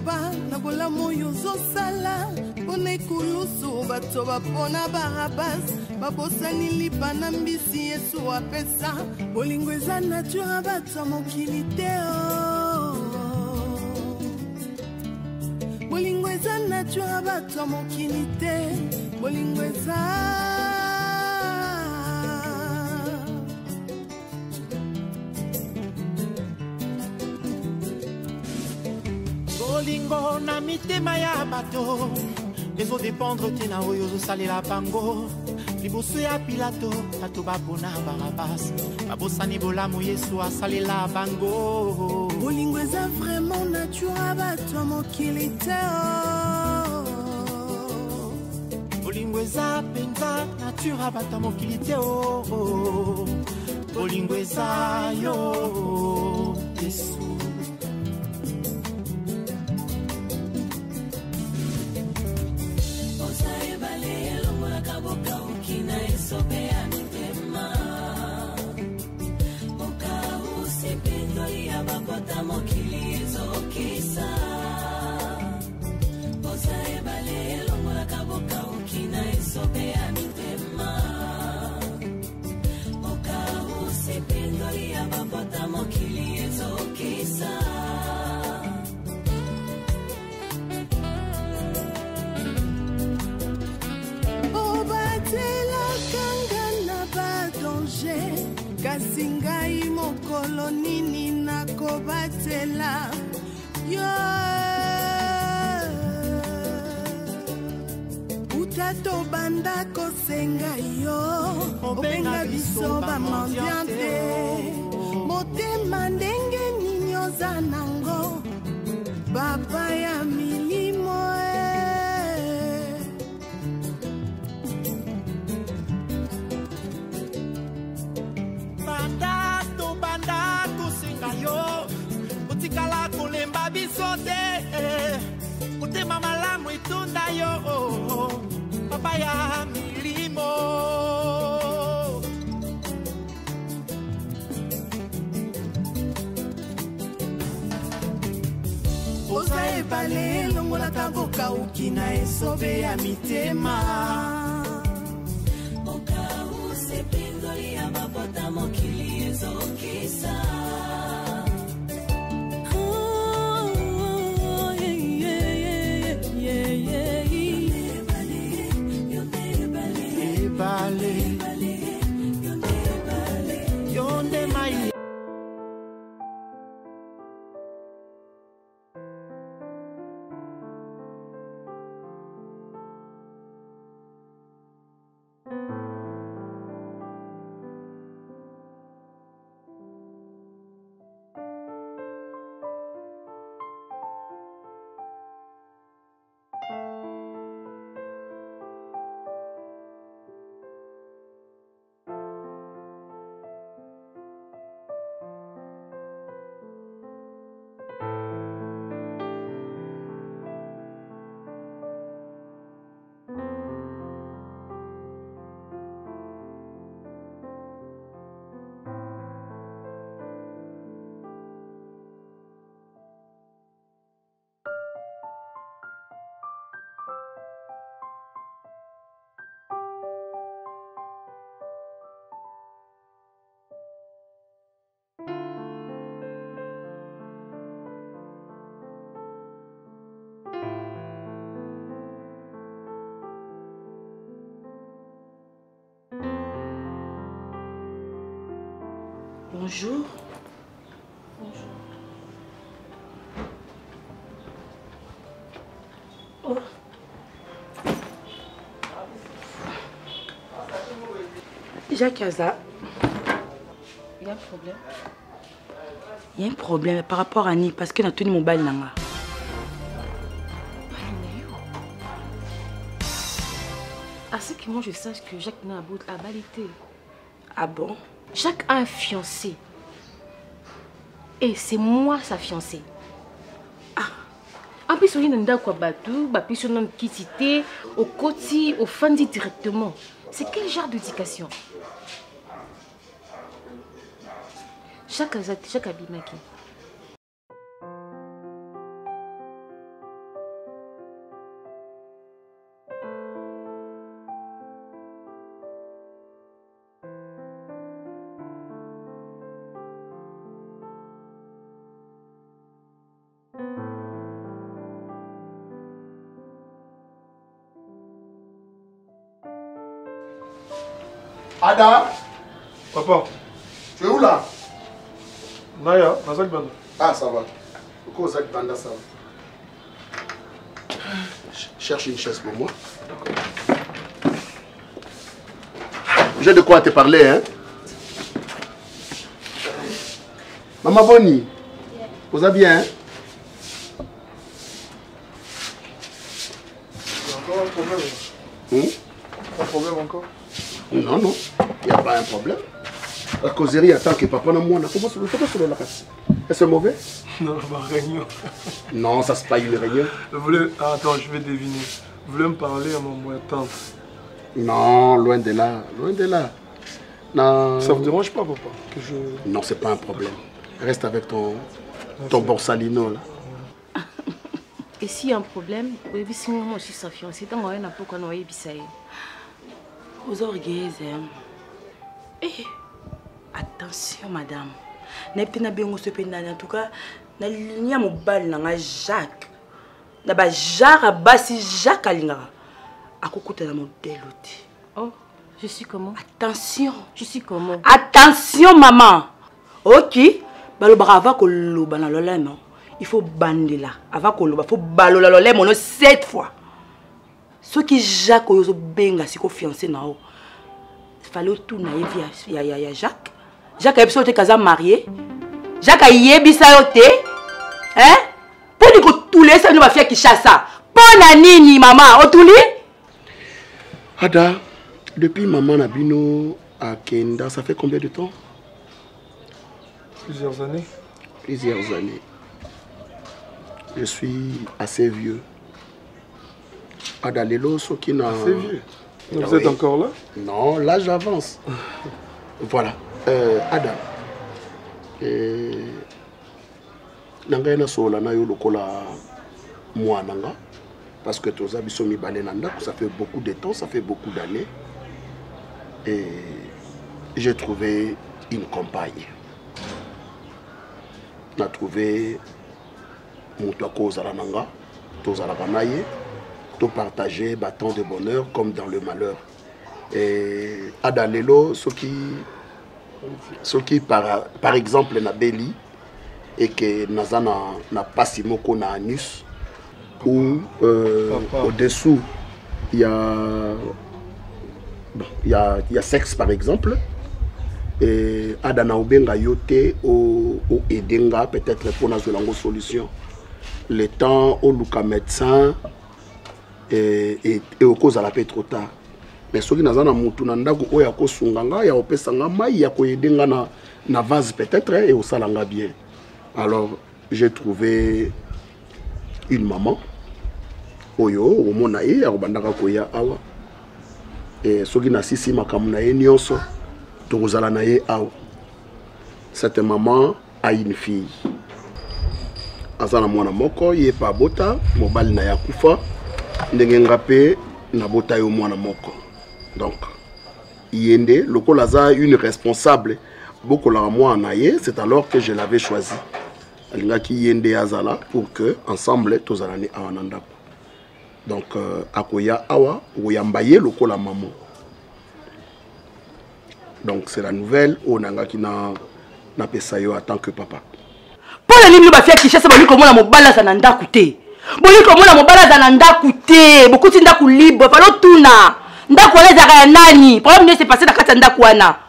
loba na bolamu yozosala pona ekulusu bato bapona barabas babosani lipa na mbisi Yesu apesa bolingo eza nature bato mokili te bolingo eza nature bato mokili te bolingo eza bolingo na mitema ya bato ezodépendre te na oyo ozosalela bango liboso ya Pilato bato bapona Barabas babosani bolamu Yesu asalela bango bolingo eza vraiment nature bato mokili te bolingo eza penza nature bato mokili te bolingo eza yo Yesu. kasi ngai mokolo nini nakobatela yo utato banda kosenga yo obenga biso bamandiante motema ndenge nini oza nango baba ya milimo Utikala kulemba bisote utema malamu itunda yo papa ya milimo oza ebale longola kaboka ukina esobe ya mitema okau sepindoli ya babota mokili ezokisa Bonjour. Bonjour. Oh. Jacques Aza. Il y a un problème. Il y a un problème par rapport à Annie parce que n'a tenu mon bal nanga. À ce que moi je sache que Jacques n'a pas balité. Ah bon? Jacques a un fiancé. Et c'est moi sa fiancée. Ah. En plus, on a quoi bateau, puis on a quitté au côté, au fandi directement. C'est quel genre d'éducation? Jacques Abimaki. Ada. Papa. Tu es où là? Naya, Nazak Banda. Ah, ça va. Pourquoi Zak Banda, ça va? Cherche une chaise pour moi. J'ai de quoi te parler, hein? Maman Bonnie, vous allez bien, hein? Il y a encore un problème. Un problème encore? Non, non, il n'y a pas un problème. La causerie attend que papa n'a moins. Comment se le la casse? Est-ce mauvais? Non, ma réunion. Non, ça c'est pas une réunion. Ah, attends, je vais deviner. Vous voulez me parler à mon tante? Non, loin de là, loin de là. Non. Ça vous dérange pas, papa que je... Non, c'est pas un problème. Reste avec ton borsalino là. Et s'il y a un problème, vous avez si moi aussi sa fiancée, tant qu'on a pas qu'on a ébissé. Aux orgues, attention, madame. N'est-ce bien en tout cas, il y a mon bal dans Jacques. D'abord, Jacques, Bassi Jacques Alingara. À côté de mon déloté. Oh, je suis comment? Attention. Je suis comment? Attention, maman. Ok. Balo brava ko loba na lola non. Il faut bander là. Avant ko loba, faut balola lola mono 7 fois. Ce qui Jacques oyo benga si ko fiancé na o. Fallait tout na ya Jacques. Jacques a été casé marié. Jacques a yebisa yo te. Hein? Pour dire que tous les ça nous va faire qui chasse ça. Pour nini maman, otuli? Ada, depuis maman Nabino à Kenda, ça fait combien de temps? Plusieurs années. Plusieurs années. Je suis assez vieux. Ada Lelo, ce qui n'a... Assez vieux. Vous êtes encore là? Non, là j'avance. Voilà. Ada. Nanga na sola na yo lokola moi nanga. Parce que tous abisso mi balenanda, ça fait beaucoup de temps, ça fait beaucoup d'années. Et j'ai trouvé une compagne. On a trouvé Moutouako Zarananga, Tozarakanaye, tout partager bâton de bonheur comme dans le malheur. Et Adalelo, ce qui par exemple na Beli et que Nazana n'a pas si moko na anus où au-dessous il y a sexe par exemple. Et Adana Obenga yote au Edenga peut-être pour nous une solution. Le temps au Luka médecin et au cause à la paix trop tard. Mais ce qui n'a pas mutu nandaku oya ko sunganga ya opesanga mai ya ko Edenga na vase peut-être et au salanga bien. Alors j'ai trouvé une maman oyo au monaï ya bandaka ko ya awa et ce qui n'a sisi makamuna nyonso. Cette maman a une fille. Azana mwana moko ye pa bota mobali na yakufa ndengenga pe na bota yo mwana moko. Donc yende lokola za une responsable beaucoup la mwana ye, c'est alors que je l'avais choisi. Alinga ki yende azala pour que ensemble tozalani awananda. Donc akoya awa oyambaye lokola maman. Donc c'est la nouvelle au nanga qui n'a pas ça en tant que papa. Pour les lignes de qui chasse comme la mobala zananda coûté. Boli comme la mobala zananda coûté. Beaucoup de ndaku libre. Falo tuna. Ndaku les zara nani. Problème c'est passé dans katanda kuana.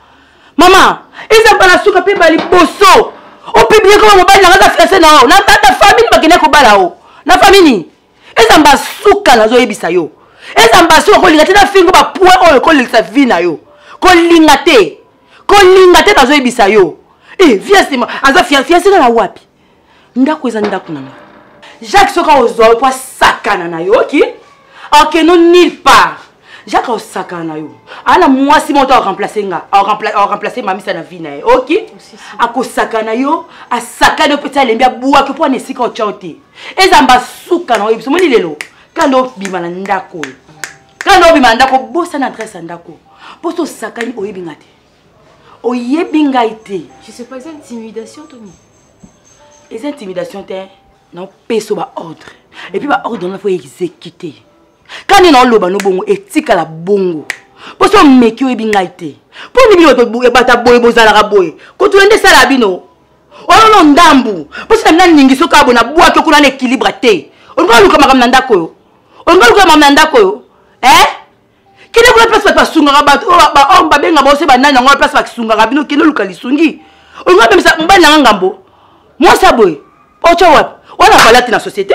Maman, ils ont pas la souka pe bali bosso. On peut bien comme mobala zananda fiancé na o. Na ta famille bakene ko bala o. Na famille. Ils ont pas souka na zo yebisa yo. Ils ont pas souka ko lingati na fingo ba point o ko lingata vie na yo. Kolingate tazo ebisa yo. Viens c'est moi. Aza fiancé na wapi? Ndako eza ndako nanga. Jacques soka ozo po sakana na yo, OK? OK, non nulle part. Jacques o sakana na yo. Ala moi si monto remplacer nga, remplacer mami sa na vie na, OK? Ako sakana yo, a sakana peut-être lembia bua ke po na sika o chauti. Ezamba suka na yo, moni lelo. Kando bima na ndako. Kando bima ndako bossa na adresse ndako. Posto sakani oyebingate. Oyebingaite. Je sais pas, c'est intimidation, Tony. Les intimidations, non, peso ba ordre. Et puis ba ordre, il faut exécuter. Quand on a l'oba no bongo, éthique à la bongo. Parce que meki oyebi ngai te. Pour ni bino bata boye bozalaka boye. Ko tu ndé sala bino. Ono ndambu. Parce que na ningi soka bona bwa ke kuna na équilibre te. On va luka makam ndako yo. On va luka makam ndako yo. Kile kuna place pa sunga ba on ba benga ba se ba nana ngwa place pa sunga bino kile luka lisungi. On va même ça mbana ngambo. Moi ça boye. Ocho wat. On a parlé de la société.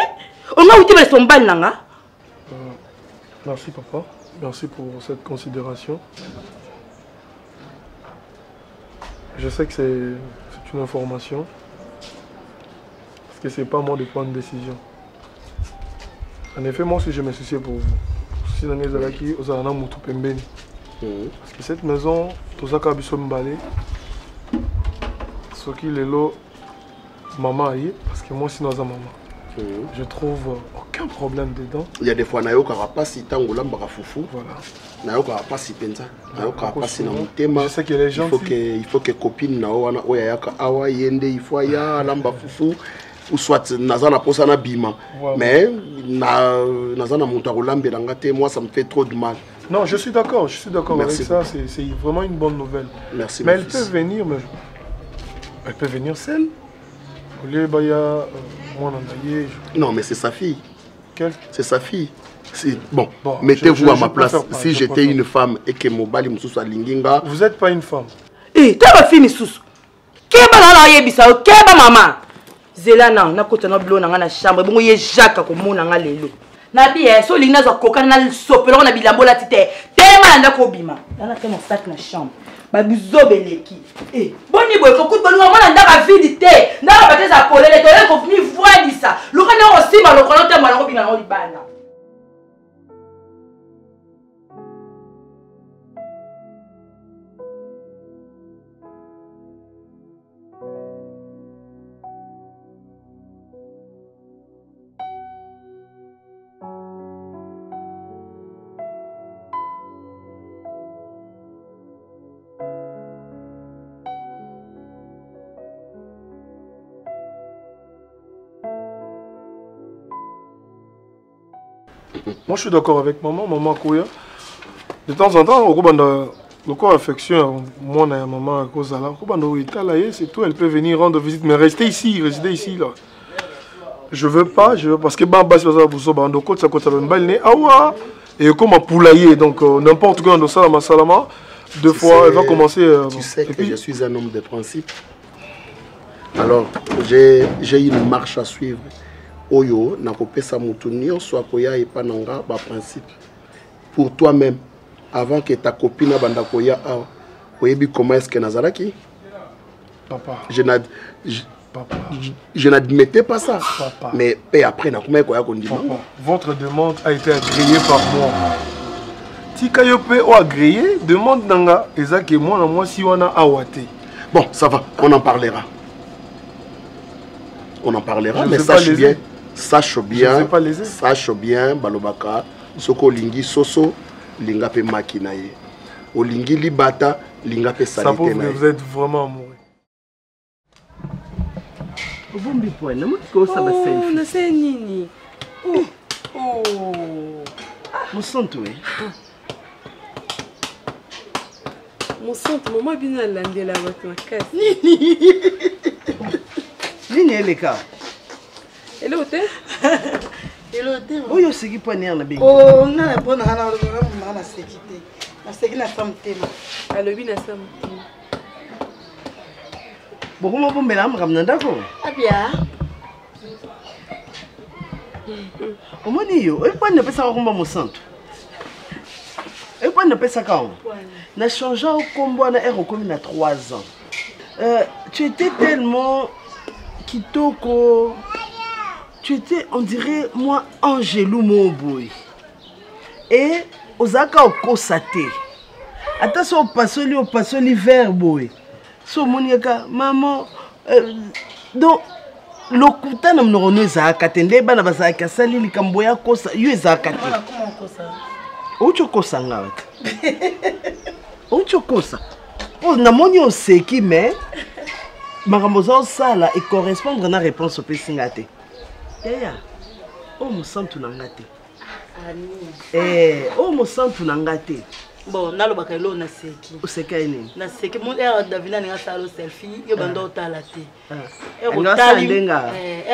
On a outé les tombales nanga. Merci papa. Merci pour cette considération. Je sais que c'est une information. Parce que c'est pas moi de prendre une décision. En effet, moi aussi je me soucie pour vous. Si dans les alaki, aux alana mutu pembeni. Parce que cette maison, tout ça kabiso mbale. Ce qui est là, maman aïe, parce que moi aussi nous avons maman. Je trouve aucun problème dedans. Il y a des fois nayo karapasi tangola mbaka fufu. Voilà. Nayo karapasi penza. Nayo karapasi na mutema. Je sais que les gens il faut que copine na wana oya yaka awa yende il faut ya lamba fufu ou soit nazana posa na bima. Mais nazana muta rolambe ngate moi ça me fait trop de mal. Non, je suis d'accord avec ça, c'est vraiment une bonne nouvelle. Merci. Mais elle peut venir seule. Au lieu non, mais c'est sa fille. Quelle? C'est sa fille. Bon, mettez-vous à ma place. Si j'étais une femme et que Mobali Moussous Linginga. Vous n'êtes pas une femme. Eh, tu as ma fille Moussous. Qui est là yebisa? Qui est maman? Zelana, na kota na blo na na chambre. Bongo ye Jacques ko mona nga lelo. Na bi so lina za koka na sopelo na bilambo la tite. Tellement na ko bima. Na fait mon sac na chambre. Babuzobeleki. Eh, boni boy ko kutu bongo na ndaka vidité. Na ba teza polele to ko fini voix disa. Lo kana aussi ma lo kono te ma lo bima na libana. Moi je suis d'accord avec maman Kouya. De temps en temps, le corps affection, moi et maman à cause de là, c'est tout, elle peut venir rendre visite, mais rester ici là. Je veux pas, parce que Bamba c'est ça bando côte ça côté le balné awa et comme un poulailler donc n'importe quoi dans ça salama deux fois elle va commencer tu sais que je suis un homme de principe. Alors, j'ai une marche à suivre. Oyo na kopesa mutu nyonso akoya epananga ba principe pour toi-même avant que ta copine banda koya awa oyebi comment est-ce que nazalaki papa je n'admettais pas ça papa. Mais après na koya koya kondima votre demande a été agréée par moi tika yo pe o agréé demande nanga ezaki moi na moi si wana awate bon ça va on en parlera mais sache bien balobaka soko lingi soso linga pe makinaye olingi libata linga pe salite na vous êtes vraiment amoureux. Obombi point na mutiko sa ba selfie na se nini Mosanto Mosanto mama bina landela bato makasi nini eleka Hello te oyo seki point na bengi oh na bona hana na sekite na seki na samtema alobi na samtema bokoma bombela amaka mnandako abia omoni yo point na pesa komba Mosanto point na pesa kao na changer au combo na ero comme na 3 ans tu étais tellement kitoko. Tu étais, on dirait, moi, Angelou mon boy. Et, Osaka au Kosate. Attention, au passo l'hiver, boy. So, moniaka, maman, donc, lokuta na mnono ezaka tende bana bazaka sali likamboya kosa yo ezaka te. Comment kosa? Ocho kosa ngawata. Ocho kosa. Oh, na moni oseki mais makambo za sala et correspondre na réponse pe singate. Oh, Mosanto nangate. Oh, Mosanto nangate. Bon, nalobaka elo na seki. Oseka nini? Na seki mon Davina ninga salo selfie yo bando otala te.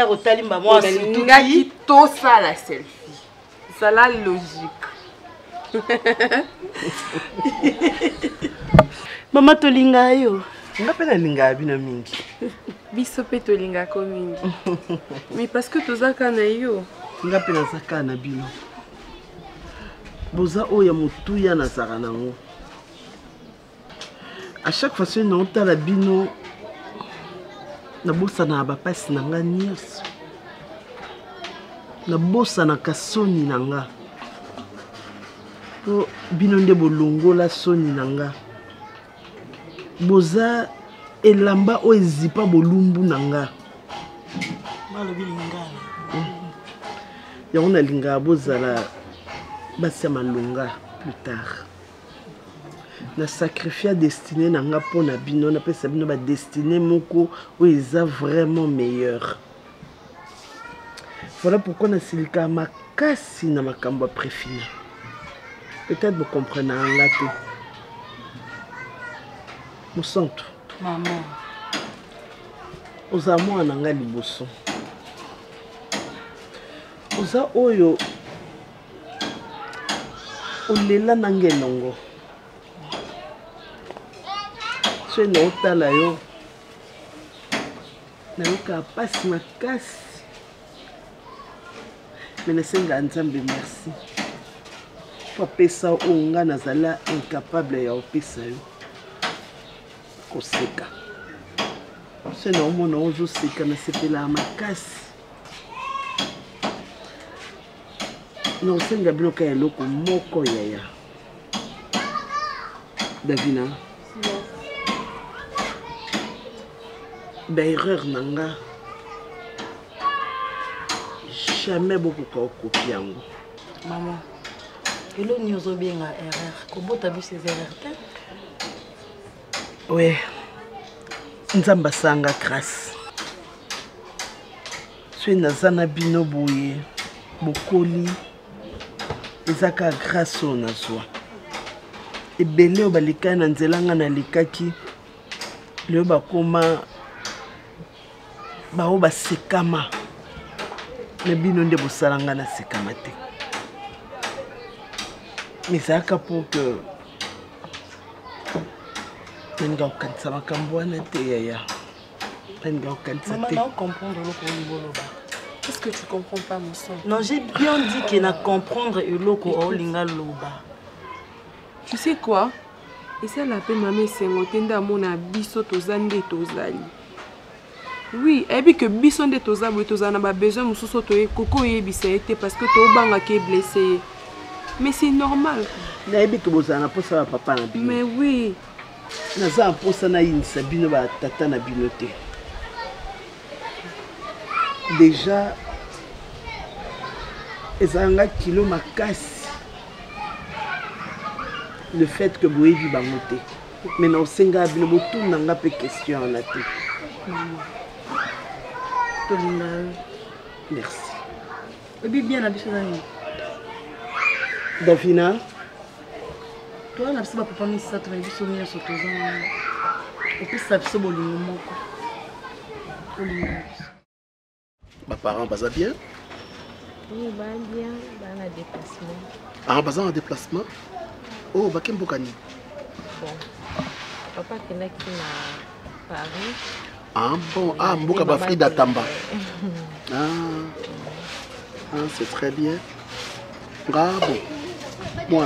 Otali mba moi surtout qui to ça la selfie. Ça la logique. Mama tolinga yo. Nga pena linga bino mingi. Biso pe tolinga ko mingi. Mais parce que tozaka na yo. Nga pena zaka na bino. Boza oya mutuya na zaka nango. À chaque fois que nous avons bino na bosa na ba pasi na nga nyos. Na bosa na kasoni na nga. Po bino nde bolongo la soni na nga. Boza elamba o ezipa bolumbu na nga. Malobi lingala. Ya on a linga boza la basi malunga plus tard. Na sacrifice destiné na nga pona bino na pesa bino ba destiné moko o eza vraiment meilleur. Voilà pourquoi na silika makasi na makambo préfina. Peut-être vous comprenez en latin. Nous sommes maman. Oza mwa na nga liboso. Oza oyo olela na ngelongo. So na otala yo. Na yoka pasi makasi. Mais nasenga nzambe merci. Pour pesa onga nazala incapable ya opesa yo. Koseka. C'est normal, on joue c'est quand c'est la makasi. Non, c'est un gabino qui est loko moko yaya. Davina. Erreur nanga. Jamais beaucoup de copier. Maman. Et là, nous avons bien erreur. Comment tu as vu ces erreurs? Oui. Nzamba sanga grâce. Soy nazana bino boye. Bokoli. Ezaka grâce on azwa. Ebele obalika na nzelanga na likaki. Leo bakoma bao basekama. Na bino nde bosalanga na sekama te. Mais ça a pour que maman, comprendre le Qu'est-ce que tu comprends pas, mon sang? Non, j'ai bien dit qu'il a comprendre le loco au linga loba. Tu sais quoi? Et ça la peine maman c'est ngotenda mona biso tozande tozali. Oui, et puis que biso de tozabo tozana ba besoin mususo to koko yebisa été parce que to banga qui est blessé. Mais c'est normal. Na que bozana posa papa na bino. Mais oui. Naza posa na insa bino ba tata na binote. Déjà ezanga kilo makasi. Le fait que boye bi bangote. Mais non senga bino botu nanga pe question na te. Merci. Et bien habitué là. Davina. Toi, la papa pas mis ça, tu vas dire souvenir sur tes ans. Et puis ça se boule mon Mes parents basa bien? Oui, bien, dans le déplacement. Ah, basa en déplacement? Oh, bah qu'est-ce que bon, papa qui est là qui à Paris. Ah bon, ah, Mboka Bafri d'Atamba. Ah, c'est très bien. Bravo. Moi,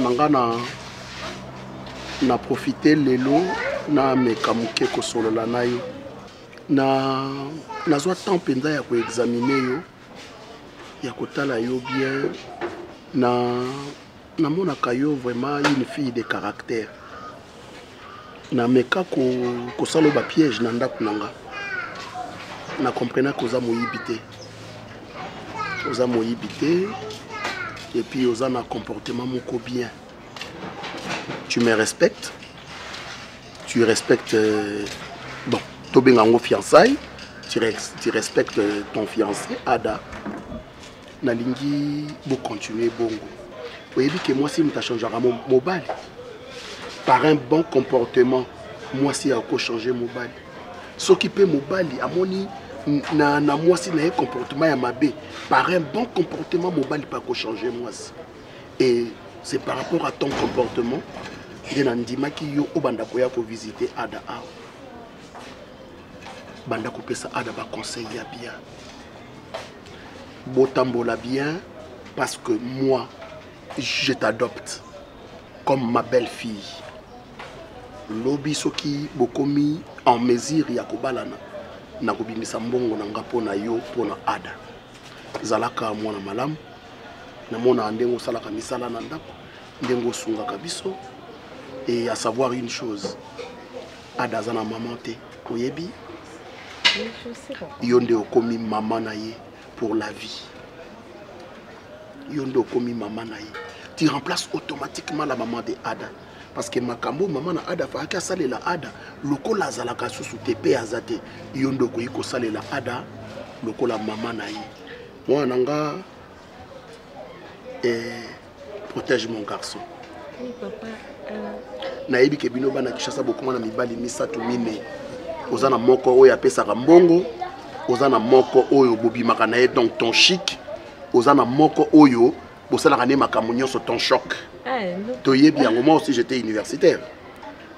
na profité lelo na mekamuke ko solo la na yo. Na zwa temps penza ya ko examiner yo. Ya kotala yo bien. Na mona kayo vraiment une fille de caractère. Na meka ko salo ba piège na ndako nanga. Na comprena ko za moyibité. Oza moyibité. Et puis aux un comportement moko bien. Tu me respectes. Tu respectes bon, Tobengango fiançailles. Tu respectes ton fiancé Ada. Nalingi bo continuer bongo. Vous voyez que moi si je changerai mon mobile. par un bon comportement moi si a changer mobile s'occuper mobile amoni na moi si na un comportement ya mabe par un bon comportement mobile pas changer moi et c'est par rapport à ton comportement bien andima ki yo obanda ko ya ko visiter ada a banda ko pesa ada ba conseil ya bien botambola bien parce que moi je t'adopte comme ma belle-fille. Lobi soki bokomi en mesure ya kobalana na kobimisa mbongo na ngapo na yo pona ada. Zalaka mwana malamu na mona ndengo salaka misala na ndako ndengo sunga kabiso et à savoir une chose ada zana maman te oyebi yo nde okomi maman na ye pour la vie. Yo nde okomi maman na ye. Tu remplaces automatiquement la maman de Ada. Parce que makambo maman na Ada fa ka sale la Ada loko la zalaka susu tepe azate yondo ko iko sale la Ada loko la maman na ye. Moi nanga protège mon garçon. Oui papa. Na yebi ke bino bana kishasa bokuma na mibali misatu mine. Ozana moko oyo apesaka mbongo, ozana moko oyo bobimaka na ye donc ton chic, ozana moko oyo pour ça, la makamonion sur ton choc. Moi aussi, j'étais universitaire.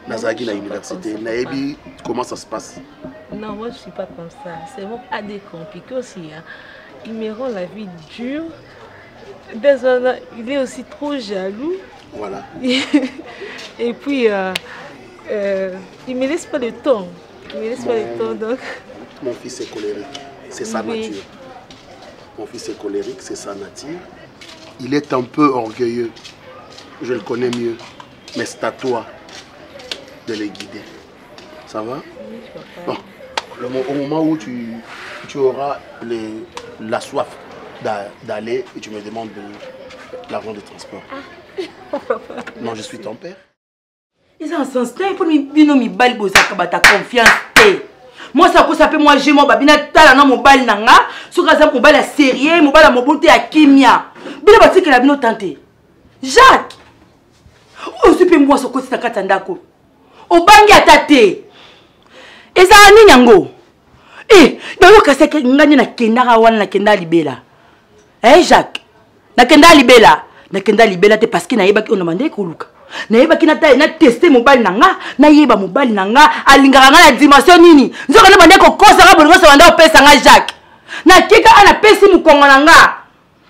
Nazaki à l'université. Naebi, comment ça se passe? Non, moi je ne suis pas comme ça. C'est vraiment à des compliqués aussi. Hein. Il me rend la vie dure. Il est aussi trop jaloux. Voilà. Et puis, il ne me laisse pas le temps. Il me laisse pas le temps. Donc... Mon fils est colérique. C'est sa nature. Mon fils est colérique, c'est sa nature. Il est un peu orgueilleux, je le connais mieux, mais c'est à toi de les guider. Ça va? Bon, au moment où tu auras la soif d'aller et tu me demandes l'argent de transport. Non, je suis ton père. Ils ont un sens, pour me balbo ta confiance. Moi, ça peut moi, j'ai mon babina talana mon bal nanga, sur la mon bal sérieux, mon bal mon beauté à kimia. Bila bati que la bino tenté. Jacques. Oh, super moi ce côté takata ndako. O bangi atate. Eza ani nyango. Dans ka se ngani na kendara wana na kenda libela. Jacques. Na kenda libela te parce que na yeba ki on demandé ko luka. Na yeba ki na tester mobile nanga, na yeba mobile nanga alingaka nga na dimension nini. Nzoka na bande ko kosa ka bolingo sa banda opesa nga Jacques. Na kika ana pesi mukongo nanga.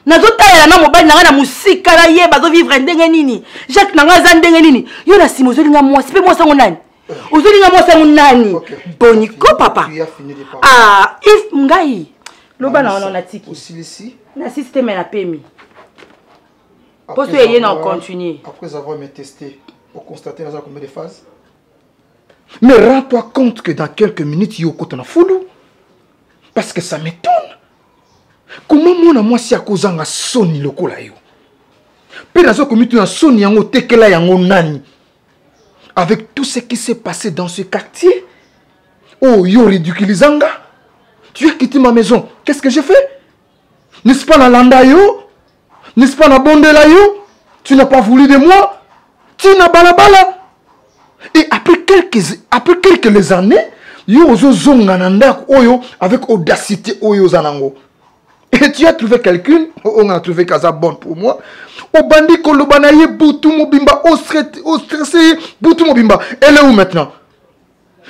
Nazotayela na mobile nanga na musika na yeba zo vivre ndenge nini. Jacques nanga za ndenge nini. Yo na simo zolinga moi, sipe moi sango nani. Ozolinga moi sango nani. Boniko papa. If ngai. Loba na on a tiki. Ici. Na système na pemi. Pour que y en continue. Après avoir me testé, pour constater combien de phases. Mais rends-toi compte que dans quelques minutes, Yoko t'en a foulou. Parce que ça m'étonne. Comment moi si à cause de Sony le colayo? Pédazo comme tu as Sony yango tekela yango nani. Avec tout ce qui s'est passé dans ce quartier. Oh yo ridiculisanga. Tu as quitté ma maison. Qu'est-ce que j'ai fait? N'est-ce pas la landa yo? N'est-ce pas la bonde là yo? Tu n'as pas voulu de moi? Tu n'as pas la balle. Et après quelques années, yo ozo zonga nanda oyo avec audacité oyo zanango. Et tu as trouvé quelqu'un, on a trouvé Kaza bonne pour moi. Au bandit kolobanaye Boutou Mobimba, au stressé Boutou Mobimba. Elle est où maintenant?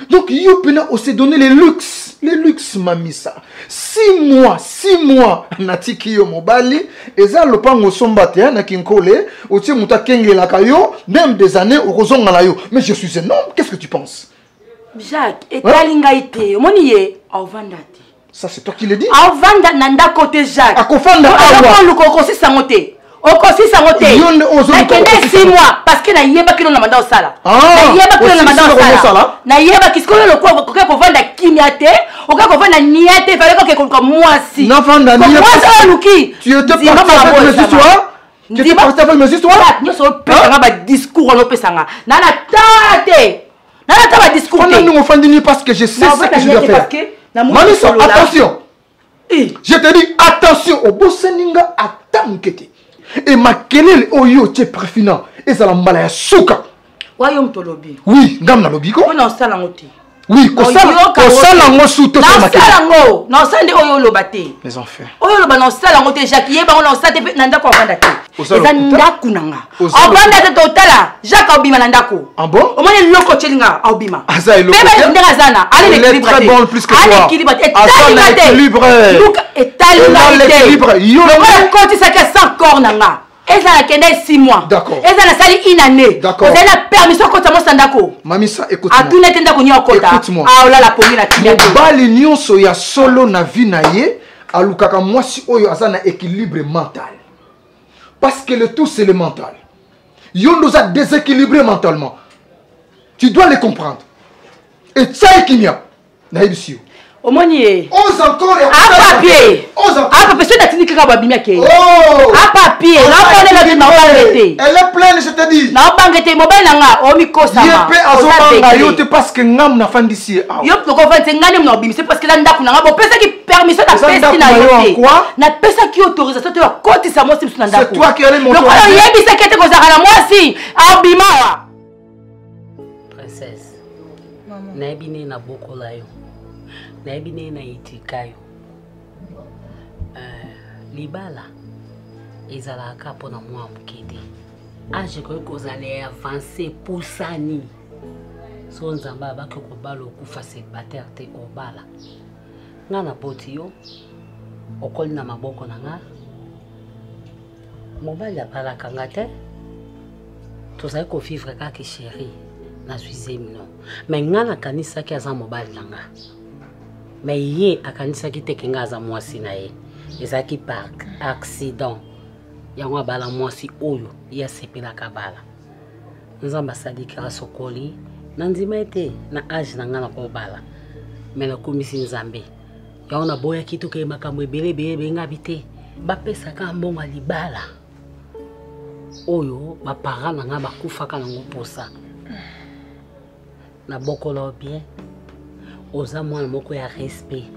Donc Yopena s'est donné les luxes mamisa. 6 mois natiki yo mobali eza lopango sombate na kinkole otie muta kengela kayo même des années au kozonga la yo. Mais je suis un homme, qu'est-ce que tu penses? Jacques, et talinga ite, moniye ovandati. Ça c'est toi qui le dis. Ovanda nanda côté Jacques. Akofanda awa. Okosi sangote. Okosi sangote. Na kende 6 mois parce que na yeba kilo na manda osala. Na yeba kilo na manda osala. Na yeba kiskolo lokwa ko vanda kimiate, oka ko vanda niate fallait ko mwasi. Na vanda niate. Mwasi luki. Tu étais parti avec mes histoires? Tu étais parti avec mes histoires? Nous so pesanga ba discours on pesanga. Na tate. Na ba discours. On nous offendini parce que je sais ce que je dois faire. Manissa, attention. Je te dis attention au Bosseninga attends. Et ma kelele oyo tche préfina et ça la mbala ya souka Wayo mtolobi. Oui, ngam na lobi ko. On a ça langote. Oui, ko sala ngo suto to makela. Na sala ngo, na sande oyo lobate. Les enfants. Oyo loba na sala ngote Jacques yeba on a sate nanda ko vanda te. Eza ndaku nanga. Obanda te totala, Jacques obima na ndako. Ah bon? O moni loko chelinga obima. Aza eloko. Bébé ndera zana, allez l'équilibre. Très bon plus que toi. Allez l'équilibre. L'équilibre. Luka l'équilibre. Yo le côté ça que sans corps nanga. Eza na kende 6 mois. D'accord. Eza na sali une année. D'accord. Eza na permission kota mo sandako. Mamisa, écoute-moi. Atuna tenda ko nyo kota. Écoute-moi. Ah ola la pongi na tinya. Bali nyonso ya solo na vie na ye, alukaka mwasi oyo aza na équilibre mental. Parce que le tout c'est le mental. Yo nous a déséquilibré mentalement. Tu dois le comprendre. Et ça kimia. Na ibisio. Omoni. Ose encore à papier. Ose encore. Ah papier c'est la tinique ka babimia ke. Oh. À papier. Na on la bima arrêter. Elle est pleine, je te dis. Na bangete mobile nanga o mikosa ma. Yepé azobanga yote parce que ngam na fandisi. Yo poko fandi ngani mna obimi c'est parce que la ndaku nanga bo pesa ki permission na pesa na yote. Na pesa ki autorisation te koti sa mo si na ndaku. C'est toi qui allais monter. Donc on yebisa kete ko zakala moi si obima wa. Princesse. Maman. Na ebine na bokola yo. Na ebine na itikayo. Libala ezalaka pona mwa mukete. Age ko kozale avancer poussani. So nzamba bako kobala okufa célibataire te obala. Nga na poti yo okoli na maboko na nga. Mobali apala kanga te. Tozali ko vivre kaka chérie na suizemi non. Mais nga na kanisa ki aza mobali nanga. Mais ye akanisa ki teke nga aza mwasi na ye. Ezaki par accident. Yango bala mwasi oyo ya sepela kabala. Nzamba sadikira sokoli nandima ete na age na nga na ko bala. Mais na komisi nzambe. Yango na boya kitu ke makambo ebele bebe nga bite. Ba pesa ka mbonga libala. Oyo ba para na nga bakufaka na ngoposa. Na bokolo bien. Oza mwana moko ya respect.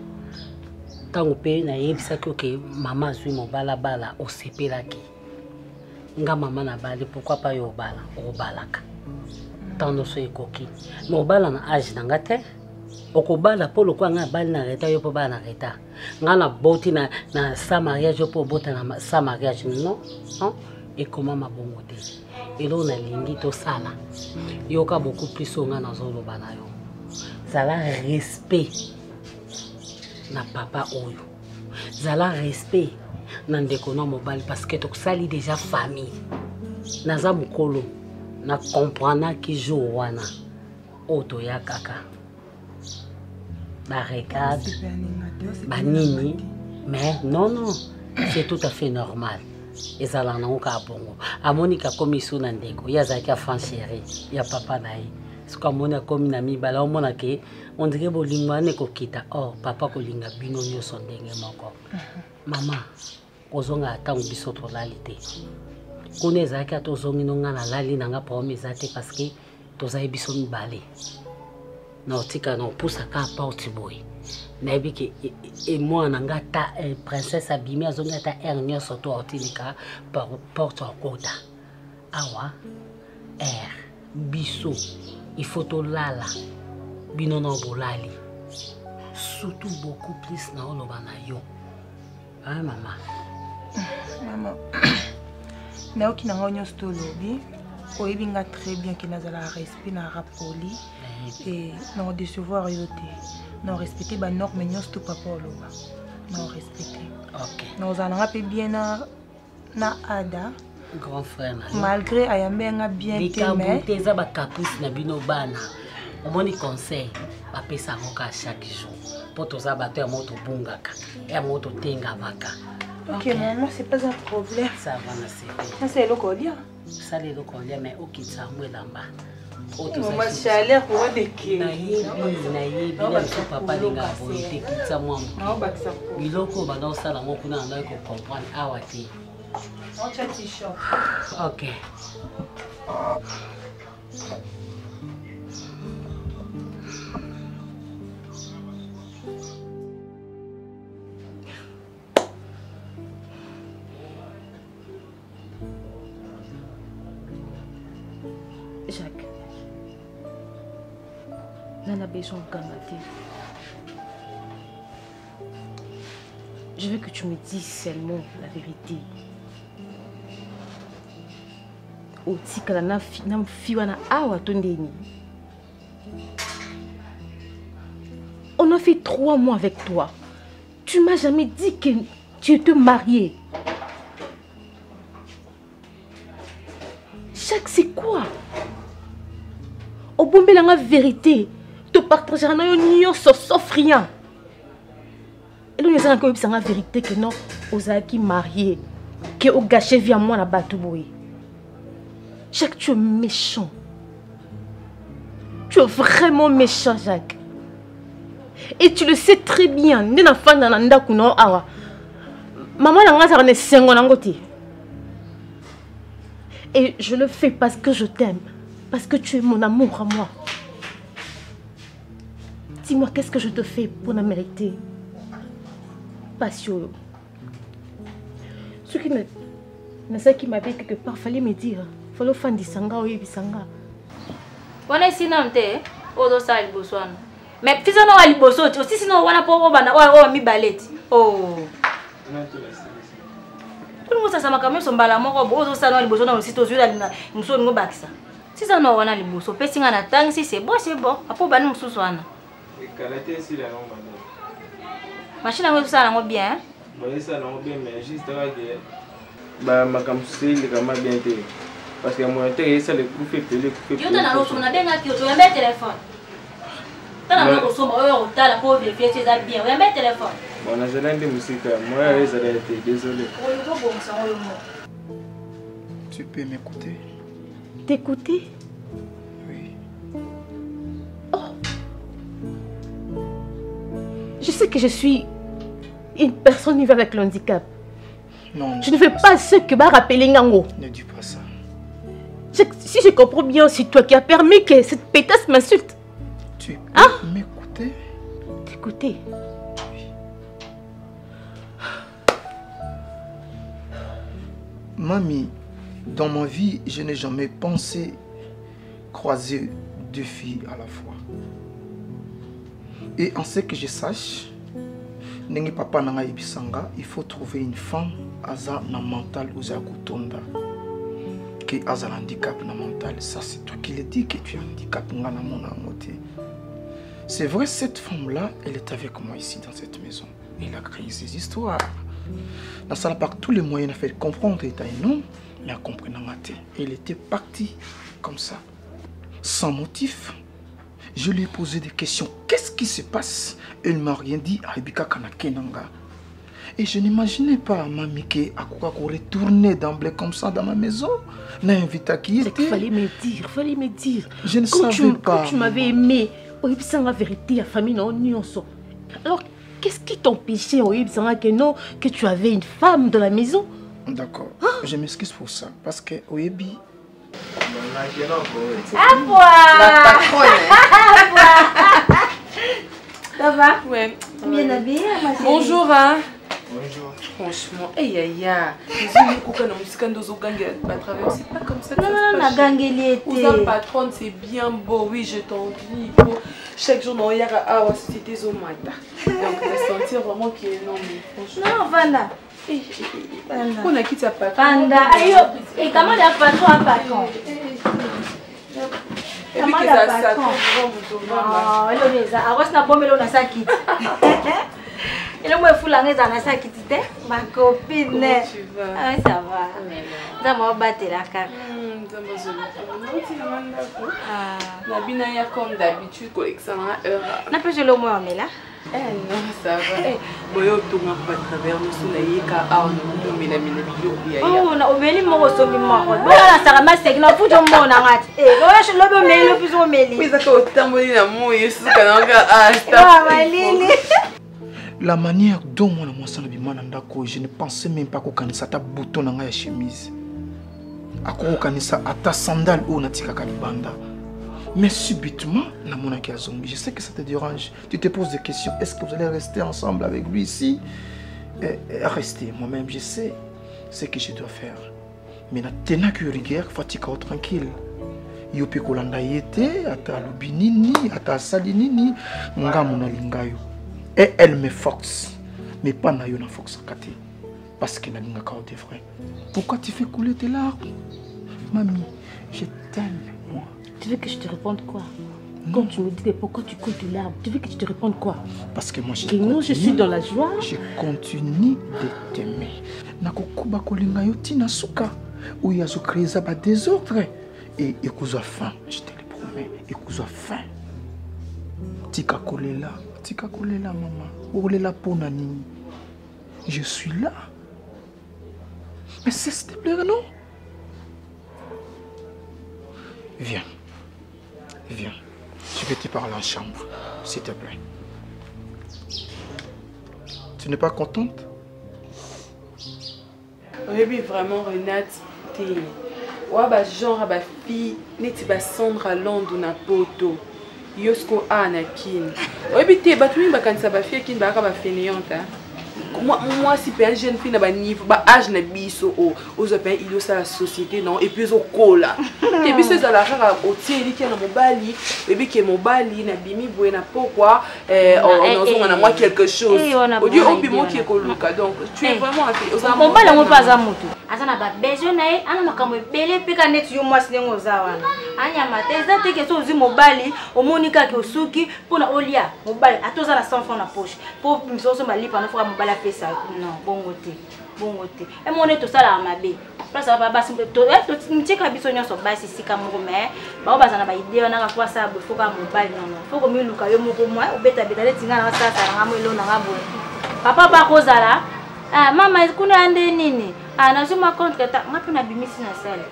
Tango pe na yebisaki oke mama zwi mobala bala osepelaki. Nga mama na bali pourquoi pas yo bala obalaka. Tando so ekoki. Mobala na age na ngate. Okobala polo kwa nga bali na reta yo po bala na reta. Nga na boti na sa mariage yo po bota na sa mariage non. Non? Et comment ma bongo te. Elo na lingi to sala. Yo ka beaucoup plus nga na zolo bana yo. Zala respect na papa oyo. Zala respect na ndeko na mobali parce que tu sali déjà famille. Naza mukolo na comprendre ki jour wana oto ya kaka. Ba regarde ba nini mais non c'est tout à fait normal. Ezala na oka bongo. Amonika komisu na ndeko ya zaki afan chéri ya papa na ye. Suka mona komi na mibala omona ke on dirait bolinga ne ko kita oh papa ko linga bino nyoso ndenge moko. Mama kozonga atango biso to lalite. Kone zaki atozongi nonga na lali nanga promesa te parce que tozayi biso mibale. Na otika na opusa ka porte boy. Na ebiki e moi nanga ta princesse abimi azonga ta ernyo soto otilika par porte okota. Awa biso il faut to lala bino na bolali surtout beaucoup plus na oloba na yo. Ah mama naoki na ngonyo sto lobi oyebinga très bien que nazala respect na rapoli et na décevoir yo te na respecter ba norme nyonso to papa oloba na respecter. OK na ozana pe bien na ada grand frère na malgré ayambenga bien te mais teza ba caprice na bino bana omoni conseil ba pesa ngoka chaque jour pour toza bato ya moto bungaka ya moto tenga maka. OK maman c'est pas un problème ça va na c'est ça c'est le colia ça le colia mais okitsa mwelamba maman chaleur pour deke na yebi na so papa linga boite kitsa mwa biloko bana sala mo kuna na ko comprendre awati. On tient t-shirt. OK. Jacques, Nana besoin de Gamate. Je veux que tu me dises seulement la vérité. Otikala na fiwana awa tondeni. On a fait 3 mois avec toi. Tu m'as jamais dit que tu étais mariée. Jacques, c'est quoi? Au bon de la vérité, tu partages rien sauf rien. Et nous avons encore la vérité que non, aux qui mariés, que au gâché via moi la batouboui. Jacques, tu es méchant. Tu es vraiment méchant, Jacques. Et tu le sais très bien. Maman n'a 5 ans. Et je le fais parce que je t'aime. Parce que tu es mon amour à moi. Dis-moi, qu'est-ce que je te fais pour la mériter? Passion. Ce qui m'avait quelque part, fallait me dire. Fallait faire du sanga ou bisanga. On est ici, non, t'es au dos à l'Iboswan. Mais si on a l'Ibosso, aussi sinon on a pas on mi balette. Oh. Tout le monde ça m'a quand même son balamo au dos à l'Ibosso dans le site aux yeux là, nous sommes au bac ça. Si ça on a l'Ibosso, pessinga na tang si c'est bon, après ba nous souswana. Et kalaté si la non machine à ça là bien. Bah ça non bien mais juste que bah ma comme c'est le gamin bien té. Parce que moi té ça le coup fait pelé coup fait. Yo t'as l'autre on a bien que tu mets téléphone. T'as la main au heure t'as la pauvre vérifier si ça bien. On met téléphone. Bon on a jamais de musique moi ça a été désolé. Tu peux m'écouter? T'écouter? Oui. Oh. Je sais que je suis une personne vivant avec le handicap. Non. Je ne fais pas ce que va rappeler Ngango. Ne dis pas ça. Si je comprends bien, c'est toi qui as permis que cette pétasse m'insulte. Tu peux m'écouter? T'écouter? Oui. Mamie, dans ma vie, je n'ai jamais pensé croiser 2 filles à la fois. Et en ce que je sache, Nengi papa nanga ibisanga, il faut trouver une femme aza na mental ou kutonda. Qui a un handicap na mental. Ça c'est toi qui le dis que tu as un handicap na mon amoté. C'est vrai, cette femme-là, elle est avec moi ici dans cette maison. Elle a créé ces histoires. Dans ça, par tous les moyens, elle a fait comprendre qu'elle était un homme, mais elle comprenait maté. Elle était partie comme ça, sans motif. Je lui ai posé des questions. Qu'est-ce qui se passe? Elle ne m'a rien dit. Et je n'imaginais pas, mamie, qu'elle retourner d'emblée comme ça dans ma maison. N'a invité qui était. Il fallait me dire. Je ne savais pas. Quand tu m'avais aimé, la vérité, la famille, non, alors, qu'est-ce qui t'empêchait, que tu avais une femme dans la maison? D'accord. Je m'excuse pour ça. Parce que, Oyebi. La patronne. Ça va? Ouais. Bien habillée, ma chérie. Bonjour, hein. Bonjour. Franchement, aïe aïe aïe. C'est pas comme ça que non, la ganguelier. Aux patronne, c'est bien beau. Oui, je t'en dis. Chaque jour, on y a à c'était au matin. Donc, on va sentir vraiment qu'il est énorme. Non, voilà. On a quitté la patronne. Panda, aïe, et comment la patronne a patron? Et puis que ça patron. Non, elle est là. Alors, c'est la bombe, elle a sa quitte. Elle me fout la maison à sa quitte. Ma copine. Comment tu vas? Ah, ça va. Ça m'a battu la carte. La binaire comme d'habitude, collection à heure. N'a pas joué le mot, mais là. Eh non, ça va. Eh, boyo tonga pas travers nous soleil car ah on me la mine bio. Oh, na omeli mo so mi mo. Bola na sara ma segna fu jo mo na ngati. Eh, bola shi lobo meli plus o meli. Oui, ça ka otamboli na mo yesu kana nga ah stop. Malili. La manière dont moi je ne pensais même pas qu'on kanisa ta bouton dans la chemise. Ako kanisa ata sandal ou natika kalibanda. Mais subitement, la monarchie a zombie. Je sais que ça te dérange. Tu te poses des questions. Est-ce que vous allez rester ensemble avec lui ici? Restez. Moi-même, je sais ce que je dois faire. Mais na tena que rigueur, fatigue tranquille. yo pe kolanda yete ata lubinini ata salinini ngamu na lingayo et elle me force mais pas na yo na force kate parce que na linga ka de vrai. Pourquoi tu fais couler tes larmes? Mamie, je t'aime moi. Tu veux que je te réponde quoi? Quand tu me dis pourquoi tu coules tes larmes, tu veux que je te réponde quoi? Parce que moi je suis dans la joie. Je continue de t'aimer. Nakokuba kolinga yo tina suka ou ya zo créer ça ba désordre et kozwa faim, je te le promets, et kozwa faim. Tika kolela maman. Olela pona nini? Je suis là. Mais c'est s'il te plaît, non? Viens. Je vais te parler en chambre, s'il te plaît. Tu n'es pas contente? Oui, vraiment, Renate, t'es... Ouais, bah, genre, bah, fille, n'était pas Sandra à Londres ou na poto. Yosko a na kin. Oui, t'es, bah, tu m'as quand ça va faire kin, bah, va fainéante, hein. Moi, si un jeune fille n'a pas niveau, bah âge n'a biso aux appels il y a la société non et puis au cola. Et puis c'est à la rare au tiers qui est dans mon bali et puis qui est mon bali n'a bimi boué n'a pourquoi on a moi quelque chose. Au lieu on bimo qui est coluca donc tu es vraiment mon bali on pas à moto. Azana ba besoin na ana makambo belé puis quand net yo moi c'est ngoza wana. Anya mateza te que so zi mon bali au monika ki osuki pour na olia mon bali atoza la 100 francs na poche pour misoso mali pendant fois mon bali ça non bon côté et mon est tout ça là ma bé place ça va pas simple to tu ka biso nyoso basi sika moko mais ba ba zana ba idée on a quoi ça faut ka mobile non faut que mi luka yo moko moi obeta beta le tinga na ça ça ngamo elo na ngabo papa ba kozala ah mama kuna ande nini ah na suma compte que ta ngapi na bimisi na salle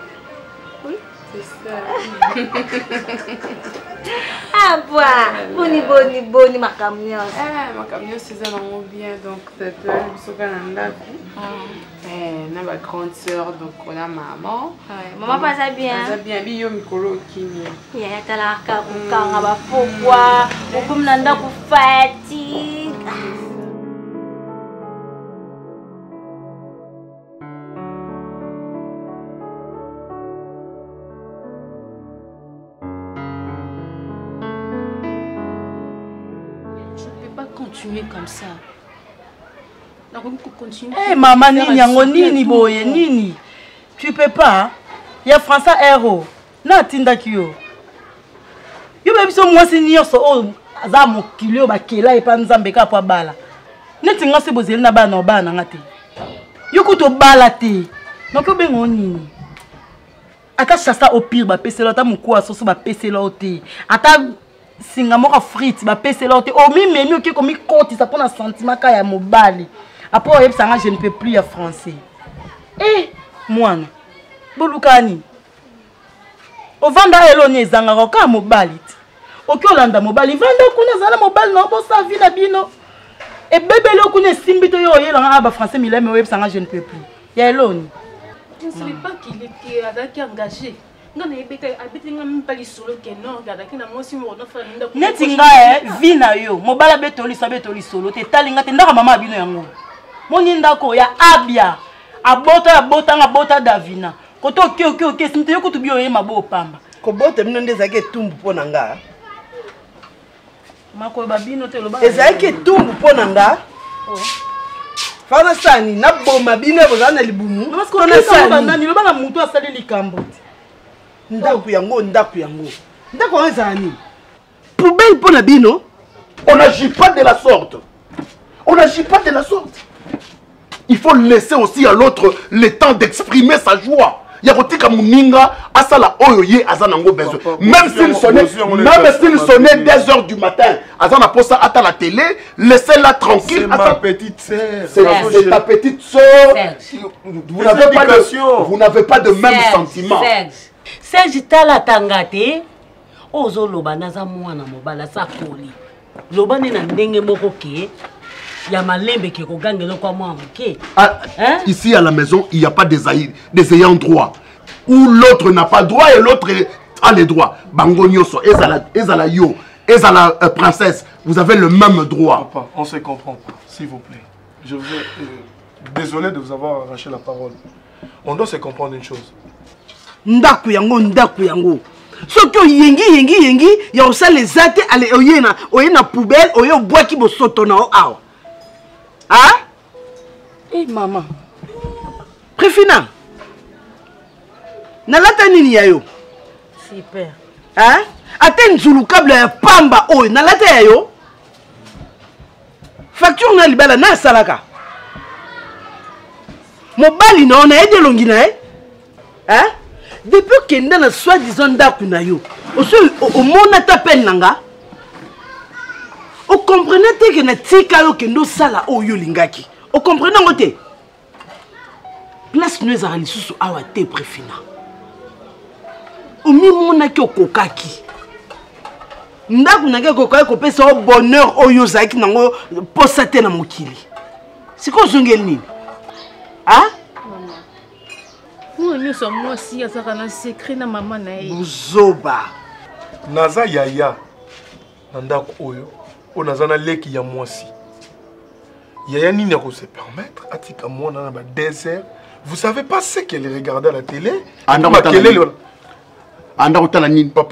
oui c'est ça. Ah, boni, ma camion. Ma camion, c'est ça, on bien. Donc, c'est on a ma grande soeur, donc on a maman. Maman passe bien. Passe bien, bio mikolo kimi. Il y a la kanga ba pourquoi? Comme nanda ku fatigue. Continuer comme ça. Eh maman nini yango nini boye nini. Tu peux pas. Il y a François Héros. Na tinda kiyo. Yo ba biso mwasi nyonso o za mokili o bakela e pa nzambe ka po bala. Neti nga se bozeli na bana obana ngate. Yo kuto bala te. Donc yo bengo nini. Ata chassa au pire ba peselo ta muku asoso ba peselo te. Ata singa moko frite ba peselo te. O mi memi oki komi koti ça pour un sentiment ka ya mobali. Après yeb sanga je ne peux plus ya français. Eh mwana. Bolukani. O vanda eloni ezanga ka mobali. Oki olanda mobali vanda kuna zala mobali no bo sa vie na bino. Et bébé le kuna simbi to yo yela ba français mileme yeb sanga je ne peux plus. Ya eloni. Je ne savais pas qu'il était avec engagé. Non, mais il même pas les solo que non, regarde qui na moi si mon enfant netinga vina yo mobala betoli solo te talinga te ndaka mama bino yango moni ndako ya abia abota nga bota davina koto oke simte yo kutu bio ye mabo pamba ko bota bino ndezake tumbu pona nga mako babino te lo ba ezake tumbu pona nga fana sani na boma bino bozana libumu kona sani lo banga mutu asali likambo ndako yango ndako ezani poubelle pona bino. On n'agit pas de la sorte. Il faut laisser aussi à l'autre le temps d'exprimer sa joie. Yakotika muninga asala oyoye azanango besoin. Même s'il sonnait 2h du matin, azana posa ata la télé, laissez-la tranquille. C'est ma petite sœur. C'est ta petite sœur. Vous n'avez pas de même sentiment. Serge tala tangate ozo loba naza mwana mobala sakoli. Loba na ndenge moko ke ya malembe ke kogangelo kwa mwa muke. Ici à la maison, il n'y a pas des ayants droit. Où l'autre n'a pas droit et l'autre a les droits. Bango nyoso, ezala yo, ezala princesse, vous avez le même droit. Papa, on se comprend pas, s'il vous plaît. Je vous désolé de vous avoir arraché la parole. On doit se comprendre une chose. Ndaku yango. soki yengi ya osala eza te ale oye na poubelle oye obwaki bosoto na o awa mama Préfina nalata nini ya yo super ate nzulukable ya pamba oyo nalata ya yo facture na libala na asalaka mobali na ona ede longi na depuis kenda na soi-disant ndako na yo omona ta peine nanga okomprene te ke na tika yo kende osala oyo olingaki okomprene yango te place no ezaka lisusu awa te Préfina omimonaki okokaki ndako naki okokaki kopesa o bonheur oyo ozalaki nango posa te na mokili sikoyo ozongeli nini mwana nyonso mwasi azalaka na secret na mama na ye buzoba naza yaya na ndako oyo oyo naza na leki ya mwasi yaya nini akose permettre atika mwana na badésert. Vous savez pas ce qu'elle regardait à la télé? Papa,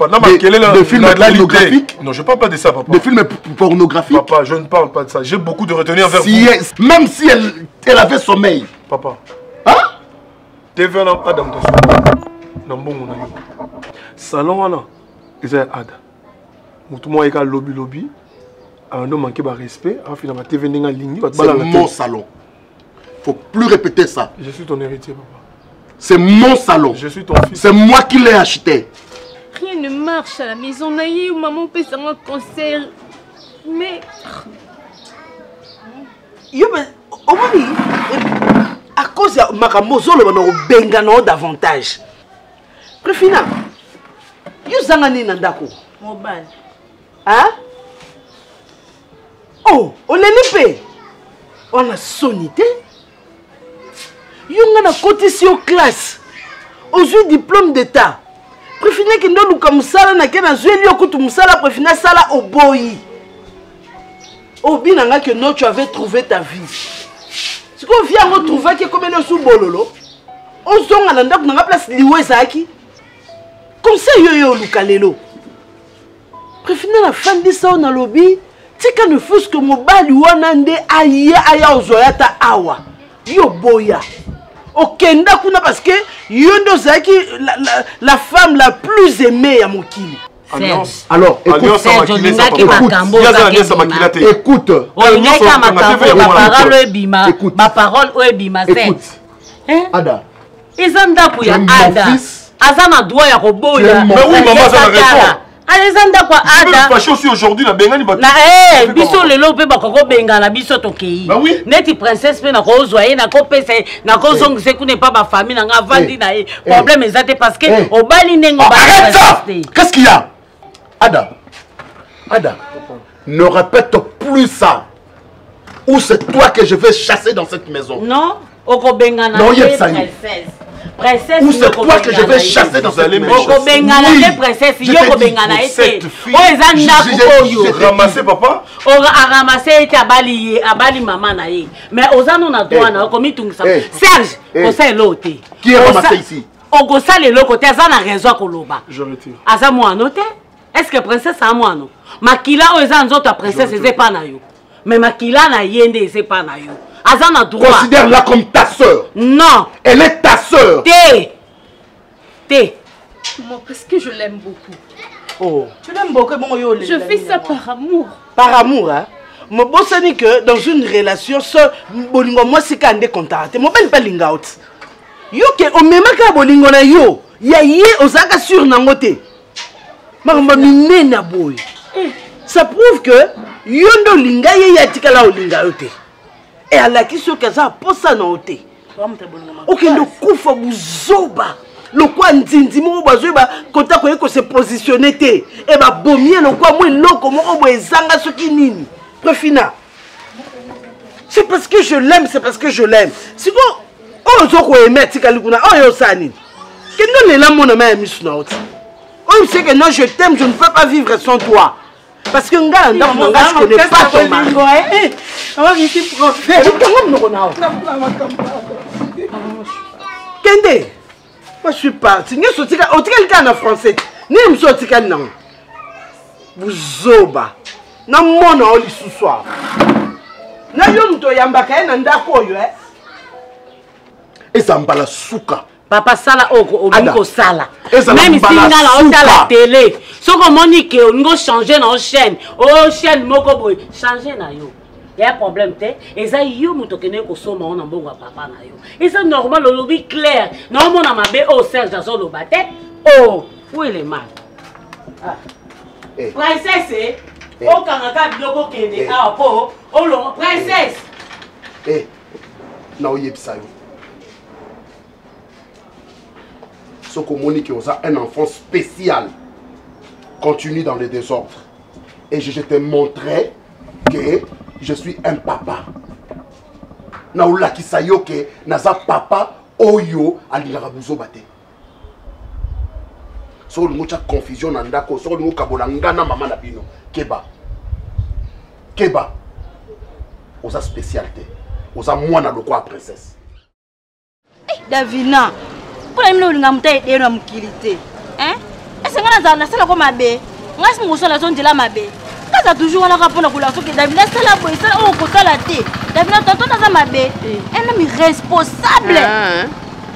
des films pornographiques? Non, je parle pas de ça, papa. Des films pornographiques? Papa, je ne parle pas de ça. J'ai beaucoup de retenue envers vous. Même si elle avait sommeil. Papa. TV na Adam to na mbongo na yo. Salon wana eza Ada. Mutu mo eka lobby. Ando manquer ba respect, a fina ba TV ndinga lingi ba bala. C'est mon salon. Faut plus répéter ça. Je suis ton héritier, papa. C'est mon salon. Je suis ton fils. C'est moi qui l'ai acheté. Rien ne marche à la maison. Naïe ou maman peut s'en concert. Mais... Omoni, à cause de Makamozo, on a bengano davantage. Préfina, you zangani nandako. Mobile. Oh, on est lippé. On a sonité. Yonga na côté si au classe. Aujourd'hui diplôme d'état. Préfina ki ndo luka musala na ke na zweli okutu musala préfina sala au boyi. Obi nanga que non tu avais trouvé ta vie. Si qu'on vient retrouver que comme un sous bololo. On zonga na ndako na place liwe zaki. Comme ça yo luka lelo. Préfina la fin de ça na lobby. Tika ne fous que mobali wana nde aya ozoyata awa. Yo boya. Okenda kuna parce que yondo zaki la femme la plus aimée à Mokili. Alors, écoute, écoute. Ma parole au bima. Écoute. Ada. Izanda kuya Ada. Azana droit ya koboya. Mais oui, maman, ça répond. Alexandre quoi Ada. Fâché aussi aujourd'hui la bengani ba. Na biso lelo pe ba koko bengana biso tokei. Bah oui. Neti princesse pe na ko zoyer na ko pese na ko zong se kune pas ba famille na nga vandi na e. Problème ezate parce que au bali nengo ba. Arrête ça. Qu'est-ce qu'il y a? Ada. Ada. Ne répète plus ça. Ou c'est toi que je vais chasser dans cette maison. Non, oko bengana princesse. Princesse, ou c'est toi que je vais chasser dans cette maison. Oui, princesse, yo ko bengana ete. O ezana ko yo. Ramasser papa? O a ramasser ete abali maman na ye. Mais ozano na droit na ko mitungisa. Serge, ko sa elote. Qui est ramassé ici? O go sa le lokote azana raison ko loba. Je retire. Aza mo anote? Est-ce que princesse a mo ano? Makila o ezana nzoto princesse eze pa na yo. Mais makila na yende eze pa na yo. Azana droit. Considère-la comme ta sœur. Non. Elle est ta sœur. Té. Moi, parce que je l'aime beaucoup. Oh. Tu l'aimes beaucoup, bon yo. Je fais ça par amour. Par amour, hein. Moi, bon, ça dit que dans une relation, ça, bolingo moi c'est quand des contacts. Moi, pas linga out. Yo que on même ka bolingo na yo. Ya yé osaka sur nangote. Mamba miné na boy. Ça prouve que yondo linga ye ya tikala o linga yote. Et à la question que ça pour ça na ote. Ok, le kufa buzoba. Le quoi ndindi mo bazoba kota ko se positionner te. Et ba bomie le quoi moi loko mo bo ezanga soki nini. Préfina. C'est parce que je l'aime, c'est parce que je l'aime. Si go oh zoko aimer tikali kuna oh yo sani. Que non le la mon ma misu na ote. Oh c'est que non je t'aime, je ne peux pas vivre sans toi. Parce que nga nda mo nga je connais pas ton mari. Comment ici prophète? Kende. Moi je suis parti. Ni sotika o tika lika na français. Ni msotika nango. Buzoba. Na mona oli suswa. Na yo mto yambaka na ndako yo Ezambala suka. Papa sala oko sala. Même si ngala on la télé. Soko monique on go changer na chaîne. Oh chaîne moko boy, changer na yo. Il y a un problème té. Eza yo muto kene ko soma on mbongo papa na yo. Et c'est normal le lobby clair. Normalement na mabe au Serge dans le baté. Oh, où est le mal? Ah. Princesse, o kangaka biloko kende a po, o lo princesse. Na oyebisa yo. Soko Monique oza un enfant spécial. Continue dans le désordre. Et je te montrerai que je suis un papa. Na olakisa yo ke naza papa oyo alingaka buzoba te. So mucha confusion na ndako, so ngo kabola ngana mama na bino. Keba. Oza spécialité. Oza mwana loko a princesse. Davina. Pour mino linga mutai eno ya mukilité. Est-ce ngana za na sala ko mabe? Ngasi ngosala zo ndela mabe. Kaza toujours wana kapona kula soki Davina sala boy sala o ko sala te. Davina tonton na za mabe. Un homme irresponsable.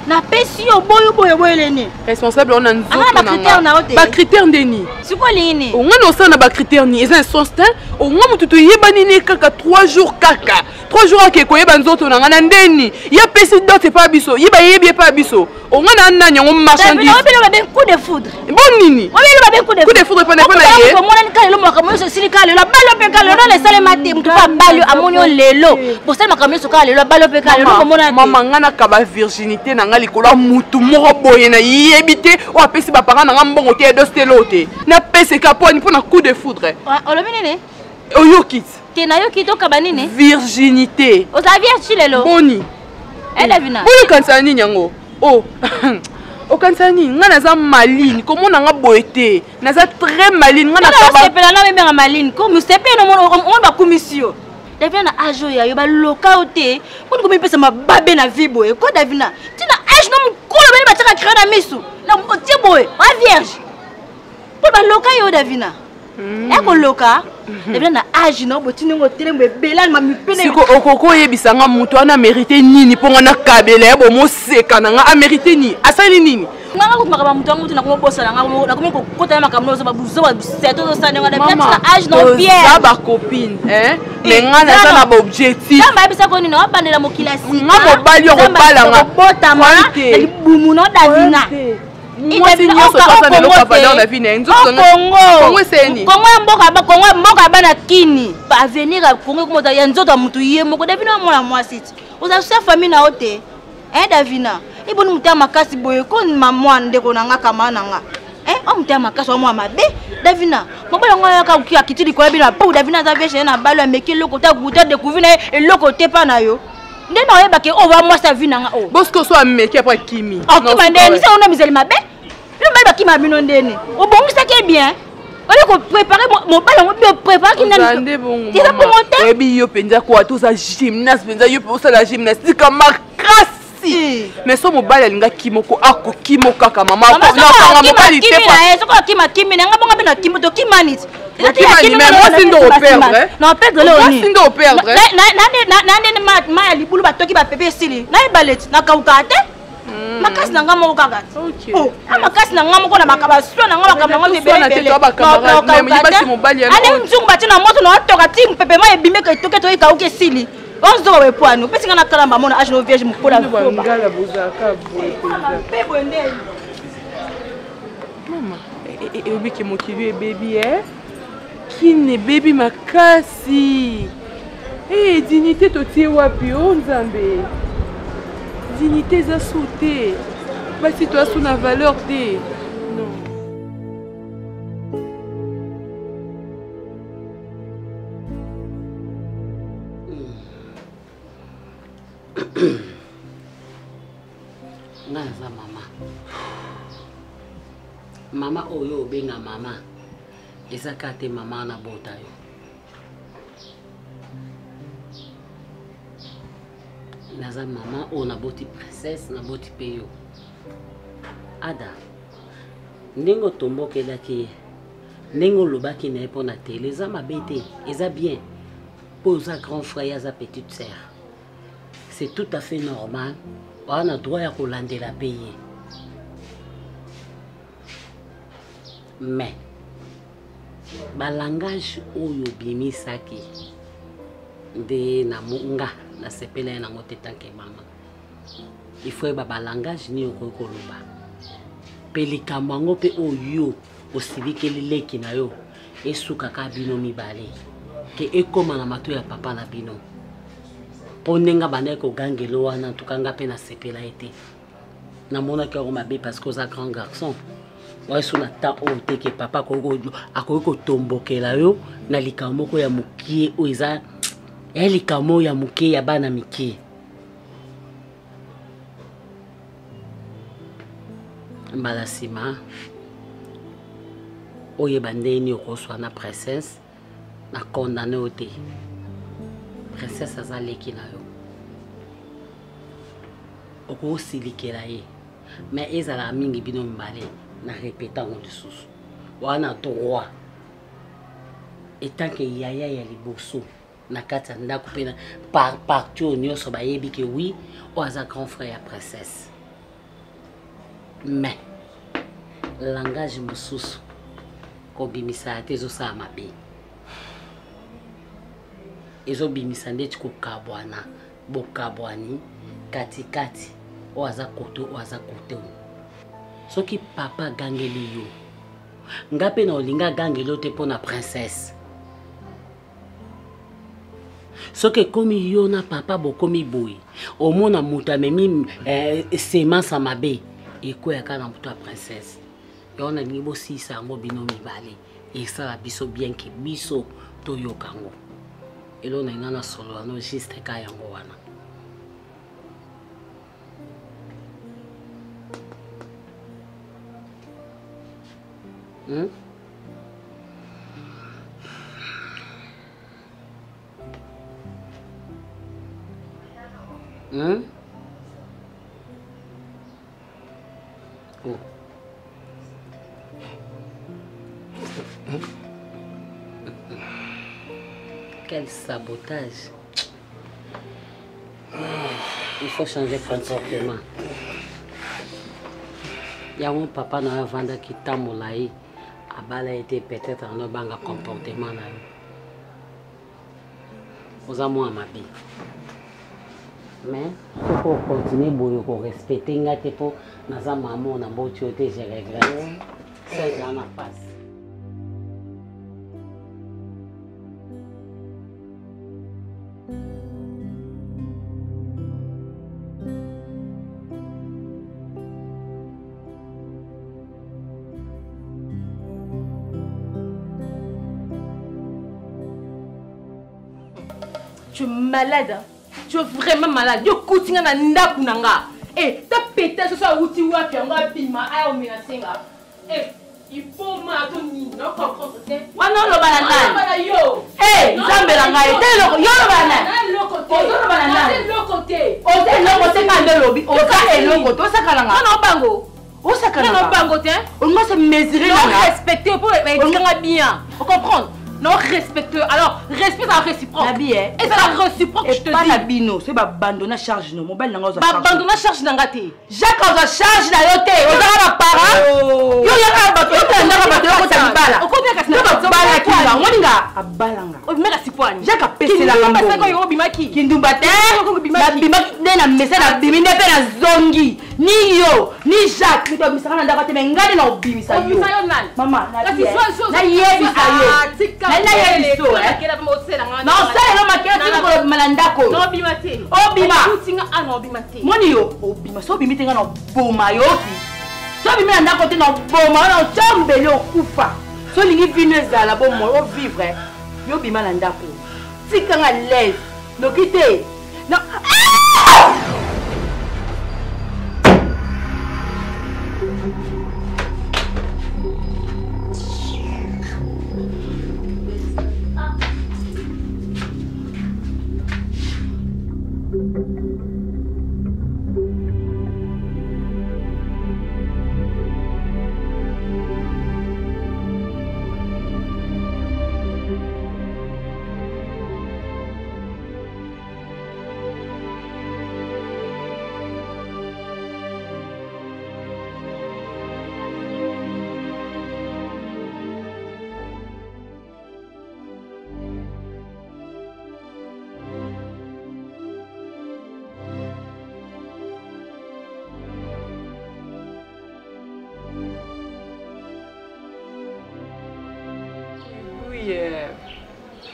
Na pesi yo boyo leni. Responsable on a nzoto na critère na ote. Ba critère ndeni. Siko lini? O ngana osana ba critère ni eza instant. O ngana mututu yebani ni kaka 3 jours kaka. 3 jours akeko yeba nzoto na ngana ndeni. Ya pesi dote pa biso. Yeba yebi pa biso. O ngana nanya ngo marchandise. Davina obelo ba ben coup de foudre. Bon nini? Obelo ba ben coup de foudre pa na ye. Ko mona nkale lo makamyo so silika lelo balo pe kale lo le sale mate mutu pa balo amonyo lelo. Bo sale makamyo so kale lo balo pe kale lo ko mona. Mama ngana ka ba virginité na ngali ko mutu moko boye na yebite o apesi ba parents na ngambongo te do stelote na pese kaponi pour na coup de foudre olobi nene oyokit te na yokit o kabani ne virginité o za vierge lelo boni Davina boni kansani nyango o o kansani ngana za maline comment nga boyete na za très maline ngana ka ba sepela na memba maline ko musepela on ba commission Davina na ajo ya yo ba loka ote pour ko mipesa mababe na vibo e ko Davina tina age no mukolo bali ba tsaka créer na misu na otie boy a vierge pour ba loka yo Davina ko loka Davina na age no botini ngo telembe bela ma mipene siko okoko yebisa nga mutu ana mérité nini ponga na kabela ya bo moseka na nga a mérité ni asali nini nganga ko makaba mutu ngo tina ko bosa na nga na ko kota makamno so ba buzo ba seto so sana nga Davina tina age no vierge za ba copine mais nga na za na ba objectif ngamba bisa ko nini wabandela mokila sika nga mobali yo kobala nga botama na bumu no Davina moi si nyonso toza lelo ka valeur na vie na nzoto Kongo eseni Kongo mboka bana kini ba avenir ya Kongo komota ya nzoto mutu ye moko Davina mwana mwasi oza sa famille na ote Davina iboni mutu makasi boye ko mamwa ndeko na nga kama na nga o mutu makasi wa mwa mabe Davina mobala nga ka ukia kitili ko bina po Davina za vieche na balo meki loko ta guta découvrir na eloko te pa na yo ndena oyeba ke o va moi sa vie na nga o bosko so ameki après kimi okima ndeni sa ona miseli mabe le mal bakima bino ndeni o bongisa ke bien on ko préparer mon ballon on bien préparer ki ndani tisa pour monter ebi yo penza ko to za gymnase penza yo pour ça la gymnastique makasi mais so mobali alinga kimoko ako kimoka kama mama ko na mobali te pa so ko kimi nga bonga bina kimi to kimanit moi si ndo perdre non perdre le moi si ndo perdre na ma libulu batoki ba pepe sili na ibaleti na kaukate makasi na nga moko kaka oh makasi na nga moko na makaba sio na nga makaba ngo bebe ane nzungu bati na moto na toka ti pepe ma ebime ka toke to ikauke sili on zo we poano pesi nga na kala mama age no vierge mukola ngala bozaka bebo ndeni mama ebi ke mokili baby kine baby makasi dignité totie wapi o nzambe dignité za sauté basi to asu na valeur te non nga za mama oyo obenga mama eza kate mama na bota yo naza mama o na boti princesse na boti peyo ada Ndenge otombokelaki ndenge olobaki na ye mpo na tele eza mabe te eza bien mpo oza grand frère aza petite sœur c'est tout à fait normal wana droit ya kolandela mpe ye mais balangage oyo obimisaki nde na nga nasepela ye nango te tanke mama il faut yeba balangage nini okoki koloba mpe likambo yango mpe oyo osilikeli leki na yo esukaka bino mibale ke ekoma na mato ya papa na bino mpo ndenge bandaki kogangela wana ntukanga mpe nasepela ye te namonaki yango mabe parce que oza grand garçon wayesu na temps oyo te ke papa akoki kotombokela yo na likambo moko ya mokie oyo eza ya likambo ya mokie ya bana mikie mbala nsima oyeba ndeni okoswa na princesse na condamné yo te princesse aza leki na yo okosilikela ye mais ezalaka mingi bino mibale na repetango lisusu wana droit etanke yaya ya liboso na kati ya ndako mpe na parti oyo nyonso bayebi ke wi oyo aza grand frère ya princesse mais langage mosusu kobimisa te ezosala mabe ezobimisa ndeti kokabwana bokabwani katikati oyo aza kote oyo aza kote soki papa gangeli yo nga mpe na olinga gangeli yo te mpo na princesse soki ekomi yo na papa bokomi boye omona moto amemi semence mabe ekweyaka na moto ya princesse yango nalingi bosisa yango bino mibale esala biso bien ke biso toyoka yango elo na nga na solo wana juste ka yango wana Oh. Quel sabotage. Il faut changer de comportement. Il y a un papa dans la vente qui t'a moulé. A été peut-être en un comportement. Vous avez moi ma vie. Mais il faut continuer à respecter. Il faut que maman na botuoté je regrette. C'est dans la passe. Tu es malade, hein? Tu es vraiment malade. Yo kutinga na ndaku nanga. Eh, ta pété ce soit outi wa pianga pima ayo minasenga. Eh, il faut ma toni, non comprendre c'est. Wana lo banana. Wana yo. Eh, zambe la ngai. Te lo yo lo banana. Lo côté. Ozo lo banana. Lo côté. Ozo lo côté ka lobi. Oza e lo côté. Oza kalanga. Non bango. Oza kalanga. Non bango te. On doit se mesurer là. Non respecter pour être bien. Vous comprenez? Non, respectueux. Alors, respect à réciproque. La vie, hein. Et ça réciproque, je te dis. Pas la bino, c'est abandonner charge non. Mobile n'anga charge. Abandonner charge n'angate. Jacques a charge na yote. On a ma parent. Yo ya ba to. Yo na ba to ko tabala. O ko te ka sina bala ki la. Ngoninga abalanga. O meka sipwani. Jacques a pese la ngamba. Parce que yo bimaki. Kindumba te. La bimaki na mesa na bimine pe na zongi. Ni yo, ni Jacques, ni to bisaka na ndaka te ngani na obimisa yo. Obimisa yo nani? Mama, na ye. Na ye bisa yo. Non, c'est le maquillage de Malandako. Non, bimate. Oh, bima. Non, bimate. Monio, oh, bima. So bimite nga no boma yoki. So bimite na côté no boma na chambele okufa. So lingi vinu ezala bon mo vivre. Yo bima na ndako. Tika nga lève. No kite. Non.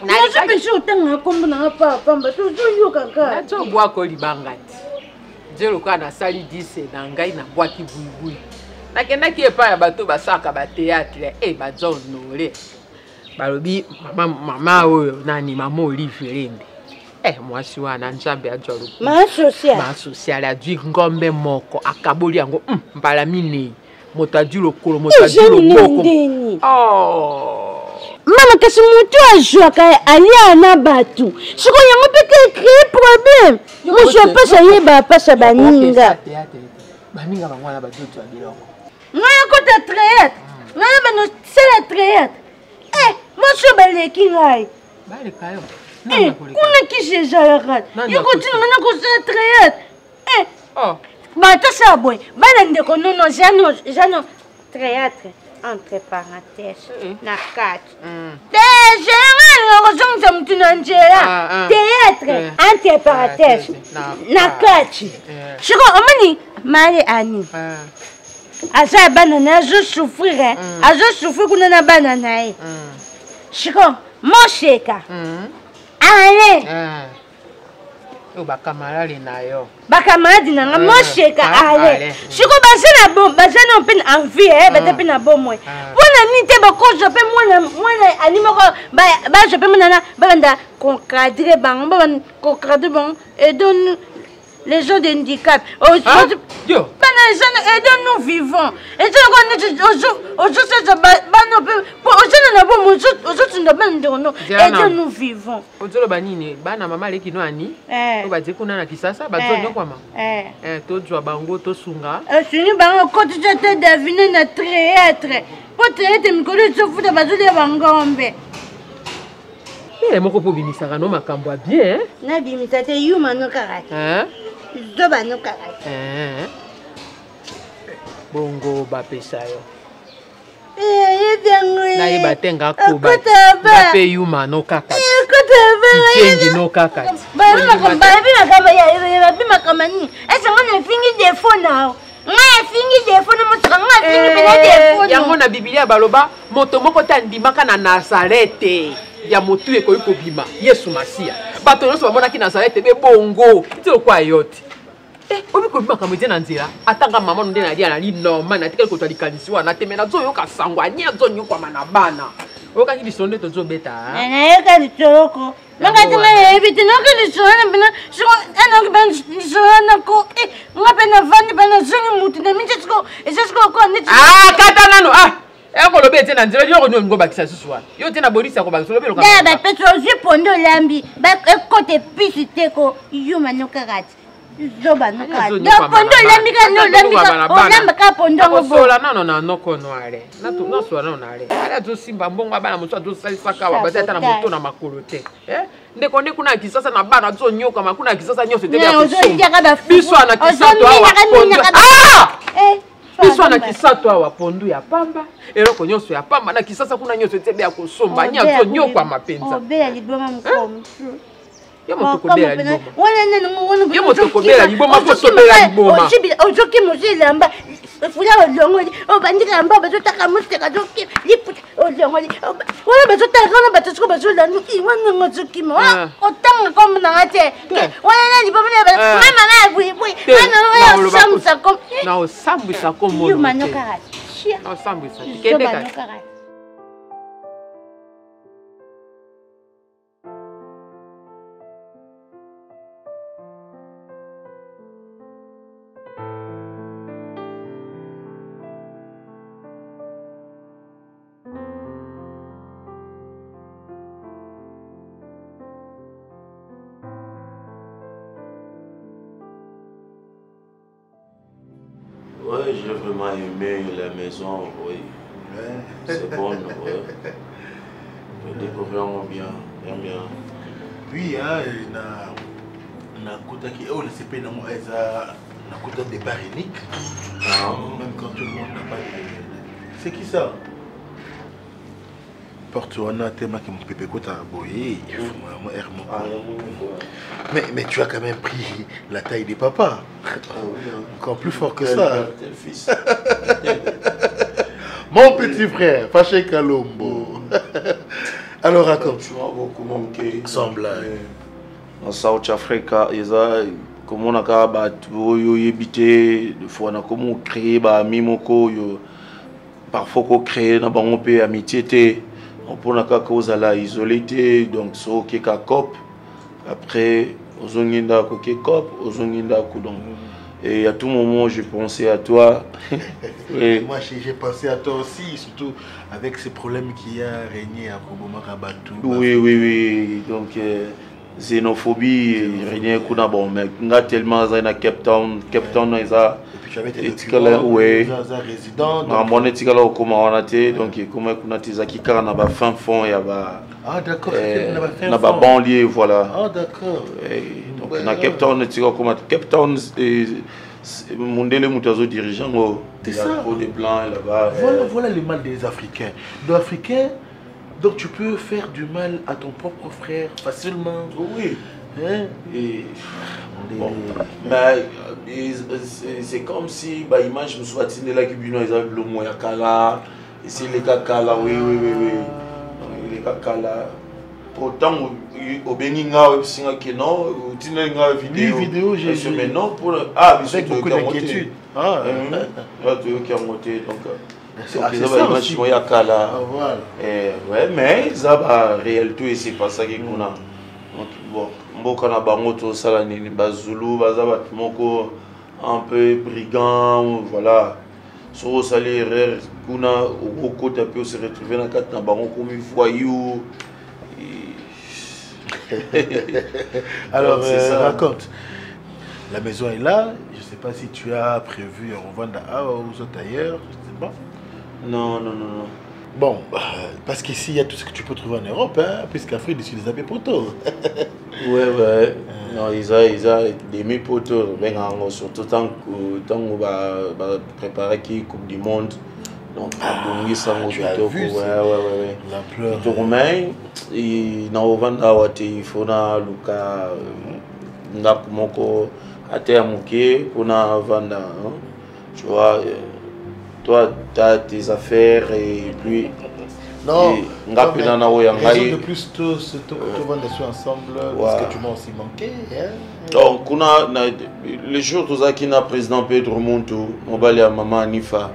nazopesa otanga kombo nanga pamba tozoyoka nazobwaka olibanga ti nze lokola nasali 10 na ngai nabwaki buibui nakendaki epai ya bato basalaka bateatre baza honore balobi mama oyo nani mama Olive Lembe mwasi wana nzambe ajwa maasociale adwi ngombe moko akaboli yango mbala minei moto adwi lokolo moto adwi loboko mama kasi moto azwaka alia na bato siko yango mpe créer problème mosu apasa yeba apasa baninga bango wana badoto ya biloko ngaya kota trayete ngaya banosala trayete mosu baleki ngai balekayo kuna kisi ezalaka yokotinanga na kosala trayete batosala boye bana ndeko nono jano trayete entre parenthèses na kati général kozongisa motu na nzela théâtre entre parenthèses na kati siko omoni mali ani aza ya bana na ye azosouffrir kuna na bana na ye siko moseka ale bakamaradi na yo bakamaradi nanga moseka ale siko baza na mpe na envie baza mpe na bomoi mpona nini te bakozwa mpe mwana ani moko bazwa mpe monana babanda concadre bango concadre bango edon les gens de handicap nous vivons nous vivons ozoloba nini bana mama aleki no ani oyo batie kuna na kisasa bazonyokwama tozwa bango tosunga suni bango kotisa te davine na théâtre po théâtre mikolo ezofuta bazolia bangombe moko mpo bimisaka no makambo ya bien nabimisa te yuma no kaka zoba no kaka bongo bapesa yo na yeba te nga koba bape yuma no kaka ichengi no kaka babimaka mani esengo nafingi defo nao ngai afingi defo na mosaka ngai afingi pena defo yango na bibilia baloba moto moko te andimaka na nazarete ya motu ekoyi kobima yesu masiya bato nyonso bamonaki nazarete bebongo ti lokwa yo te obi kobimaka mo ete na nzela atanga mama no nde nalia nali normal natikali kotwa likanisi wana te me nazoyoka sango ani azonyokwama na bana oyokaki lisolo nde tozobeta nayoka lisoloko nakatinga yebi te nayoki lisolo na pena anayoki pena lisolo nako nga mpe navandi mpe nazongi mutu na mingi esesikokoa neti kata nano ekoloba ete na nzela yoko nio ngobakisa susu wana yo te na bolisa kobakisa olobeloka bapesi ozwi pondo olambi ekote episi te ko yuma nokakati zoba nokapondo olambika pondosola nano na noko noare nasola nano nare ali azosimba mbongo abana mosu azosalisaka awa baza ata na moto na makolo te ndeko nde kuna ya kisasa na bana azonyokama kuna ya kisasa nyonso te biso ana kisato awa biso ana kisato awa pondu ya pamba eloko nyonso ya pamba na kisasa kuna nyonso ete ya kosomba ani azonyokwama mpenza yo motokobela liboma yo motokobela liboma kosobela liboma ozoki mosilamba fula olongoli obandika mba bazotaka moseka zoki liputa olongoli wana bazotaka kana bato siko bazolanda wana ngozokima wana otanga comme nanga te wana na liboma na mama na bui wana na samsa comme na osambwisa comme yo manokara na osambwisa kende ka Ouais, j'ai vraiment aimé la maison, oui. C'est bon, oui. Je découvre bien. Puis, na kotaki oh le CP na moi eza na kota des bars uniques. Même quand tout le monde n'a pas de... C'est qui ça? Porte wana tema qui mon pépé kota boyé, moi mais tu as quand même pris la taille des papas. Encore plus fort que ça. Fils. Mon petit frère, Faché Kalombo. Alors raconte. Tu m'as beaucoup manqué. Semble. En South Africa, comment on a habité, des fois on a comment créé mimoko, parfois qu'on crée na bango pe amitié, on peut na cause à la isolé, donc so qui ka cop, après ozonginda ko ke cop, ozonginda ko donc. Et à tout moment, je pensais à toi. Et moi, j'ai pensé à toi aussi, surtout avec ces problèmes qui a régné à Kobomakabatu. Oui. Donc, xénophobie, régné kuna bon, mais nga tellement dans Cape Town, et ça. Et puis j'avais été résident. Mon étikala au comment on a été, donc comment on a été zaki car na ba fin fond et ba. Ah d'accord. Na ba banlieue voilà. Ah d'accord. Donc na Cape Town etika comment Cape Town Mondele Moutazo dirigeant c'est ça. Des blancs là-bas. Voilà le mal des Africains. L'Africain, donc tu peux faire du mal à ton propre frère facilement. Oui. Hein? Et bon, c'est comme si image me soit tenu là qui bino ils avaient le moyen kala ici les kakala oui les kakala autant au Beninga au singa que non au tinenga vidéo j'ai vu mais non pour avec beaucoup d'inquiétude qui a monté donc c'est image moyen kala ouais mais ça va réalité c'est pas ça qu'on a donc bon mboka na bango to sala nini bazulu baza bat moko un peu brigand voilà so sali erreur kuna au côté peu se retrouver dans quatre na bango comme voyou. Alors raconte. La maison est là, je sais pas si tu as prévu revendre aux autres ailleurs, je sais pas. Non. Bon, parce qu'ici, il y a tout ce que tu peux trouver en Europe, hein, puisqu'Afrique, ici, les amis poteaux. Ouais. Non, ils ont des mes poteaux, surtout tant qu'on va préparer qui Coupe du Monde. Donc, tu as vu, ouais. L'ampleur. Tu remets, il faut na Luka, Nakumoko, Ateamuke, pour na vendre. Tu vois. Toi, tu as tes affaires et puis. Non, de plus tout vendre des choses ensemble parce que tu m'as aussi manqué. Hein? Donc, les jours où il y a président Pedro Monto, on va aller à Maman Anifa.